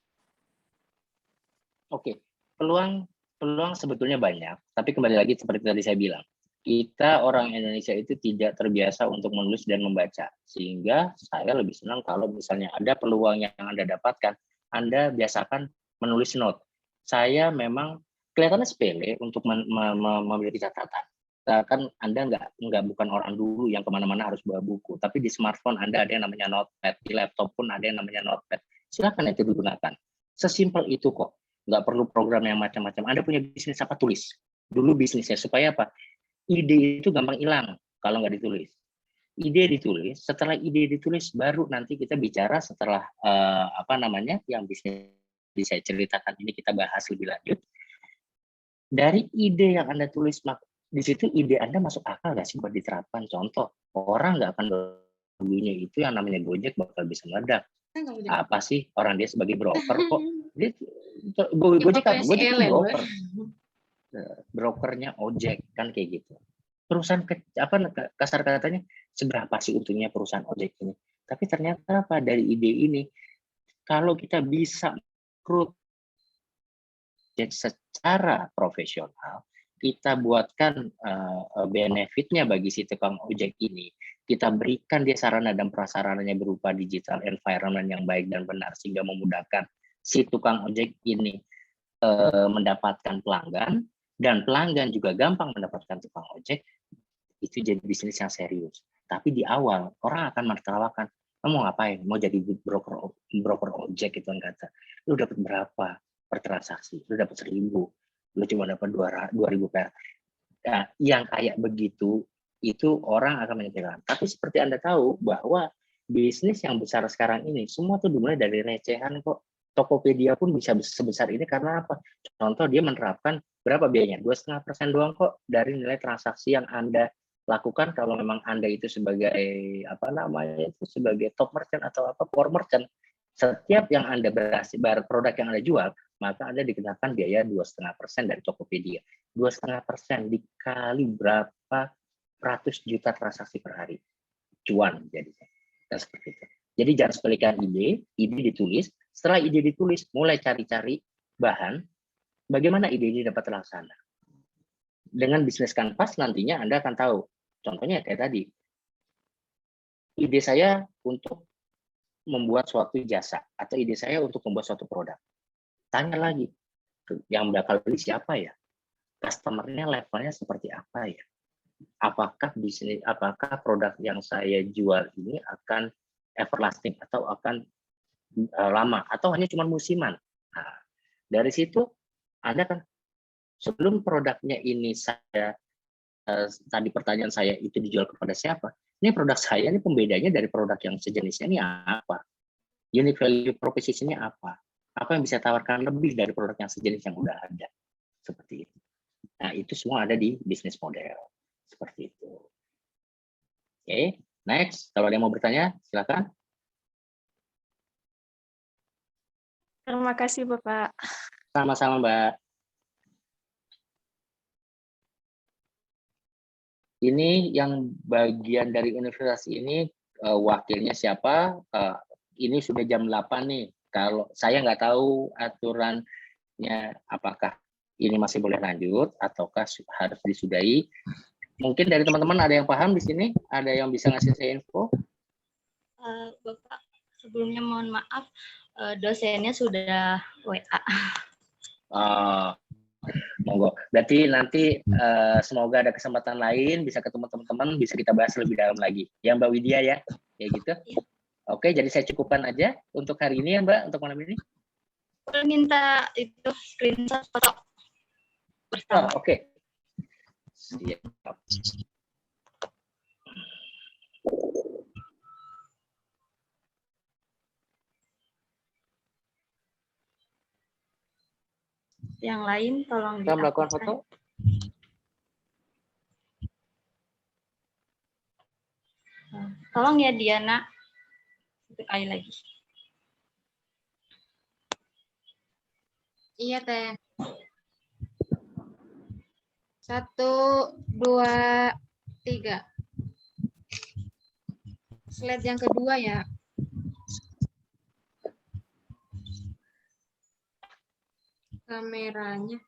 Oke, peluang sebetulnya banyak, tapi kembali lagi seperti tadi saya bilang, kita orang Indonesia itu tidak terbiasa untuk menulis dan membaca, sehingga saya lebih senang kalau misalnya ada peluang yang Anda dapatkan, Anda biasakan menulis note. Saya memang kelihatannya sepele untuk memiliki catatan. Kan Anda bukan orang dulu yang kemana-mana harus bawa buku, tapi di smartphone Anda ada yang namanya notepad, di laptop pun ada yang namanya notepad. Silakan itu digunakan. Sesimpel itu kok. Nggak perlu program yang macam-macam. Anda punya bisnis apa, tulis dulu bisnisnya, supaya apa? Ide itu gampang hilang kalau nggak ditulis. Ide ditulis, setelah ide ditulis baru nanti kita bicara setelah yang bisnis saya ceritakan ini kita bahas lebih lanjut. Dari ide yang Anda tulis, di situ ide Anda masuk akal nggak sih buat diterapkan? Contoh, orang nggak akan dulunya itu yang namanya Gojek bakal bisa meledak. Apa sih, orang dia sebagai broker kok? Dia Gojek apa? Gojek itu broker. Brokernya ojek kan kayak gitu. Perusahaan kasar katanya seberapa sih untungnya perusahaan ojek ini? Tapi ternyata apa, dari ide ini kalau kita bisa rekrut secara profesional, kita buatkan benefitnya bagi si tukang ojek ini, kita berikan dia sarana dan prasarananya berupa digital environment yang baik dan benar, sehingga memudahkan si tukang ojek ini mendapatkan pelanggan, dan pelanggan juga gampang mendapatkan tukang ojek, itu jadi bisnis yang serius. Tapi di awal orang akan menertawakan, kamu mau ngapain? Mau jadi broker ojek itu kan kata. Lu dapat berapa per transaksi? Lu dapat 1.000. Lu cuma dapat 2.000 per. Nah, yang kayak begitu itu orang akan menyepelekan. Tapi seperti Anda tahu bahwa bisnis yang besar sekarang ini semua tuh dimulai dari recehan kok. Tokopedia pun bisa sebesar ini karena apa? Contoh, dia menerapkan berapa biayanya? 2,5% doang kok dari nilai transaksi yang Anda lakukan kalau memang Anda itu sebagai sebagai top merchant atau core merchant. Setiap yang Anda berhasil bayar produk yang Anda jual, maka Anda dikenakan biaya 2,5% dari Tokopedia. 2,5% dikali berapa ratus juta transaksi per hari. Cuan jadinya. Dan seperti itu. Jadi jangan sepelekan ide ditulis. Setelah ide ditulis, mulai cari-cari bahan, bagaimana ide ini dapat terlaksana. dengan bisnis kanvas nantinya Anda akan tahu. Contohnya kayak tadi, ide saya untuk membuat suatu jasa atau ide saya untuk membuat suatu produk. Tanya lagi, yang bakal beli siapa ya? Customer-nya levelnya seperti apa ya? Apakah produk yang saya jual ini akan everlasting atau akan lama atau hanya cuma musiman? Nah, dari situ Anda kan sebelum produknya ini tadi pertanyaan saya itu dijual kepada siapa? Ini produk saya, ini pembedanya dari produk yang sejenisnya ini apa? Unique value proposition-nya apa? Apa yang bisa tawarkan lebih dari produk yang sejenis yang udah ada? Seperti itu. Nah, itu semua ada di bisnis model. Seperti itu. Oke, next. Kalau ada yang mau bertanya, silakan. Terima kasih, Bapak. Sama-sama, Mbak. Ini yang bagian dari universitas ini wakilnya siapa? Ini sudah jam 8 nih. Kalau saya nggak tahu aturannya apakah ini masih boleh lanjut ataukah harus disudahi. Mungkin dari teman-teman ada yang paham di sini? Ada yang bisa ngasih saya info? Bapak, sebelumnya mohon maaf, dosennya sudah WA. Monggo. Berarti nanti semoga ada kesempatan lain bisa ketemu teman-teman, bisa kita bahas lebih dalam lagi. Ya Mbak Widya ya, kayak gitu. Ya. Oke, jadi saya cukupkan aja untuk hari ini ya Mbak, untuk malam ini. Boleh minta itu screenshot foto bersama. Oke. Siap. Yang lain tolong kita melakukan foto. Tolong ya Diana, sekali lagi. Iya, Teh. 1, 2, 3. Slide yang kedua ya. Kameranya.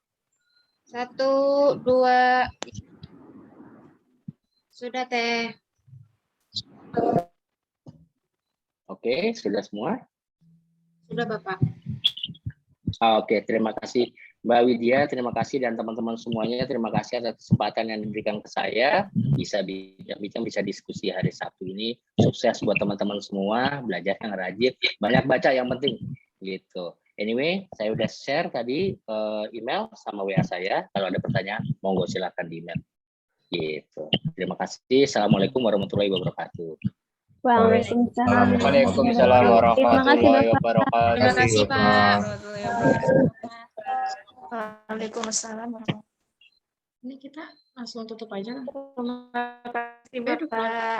1, 2. Sudah, Teh. Oke, sudah semua? Sudah, Bapak. Oke, terima kasih Mbak Widya, terima kasih dan teman-teman semuanya, terima kasih atas kesempatan yang diberikan ke saya, bisa bincang-bincang, bisa diskusi hari Sabtu ini. Sukses buat teman-teman semua, belajar yang rajin, banyak baca yang penting, gitu. Anyway, saya udah share tadi email sama WA saya, kalau ada pertanyaan, monggo silakan di email. Gitu. Terima kasih, Assalamualaikum warahmatullahi wabarakatuh. Waalaikumsalam. Waalaikumsalam warahmatullahi wabarakatuh. Terima kasih, Pak. Waalaikumsalam. Ini kita langsung tutup aja. Terima kasih, Bapak.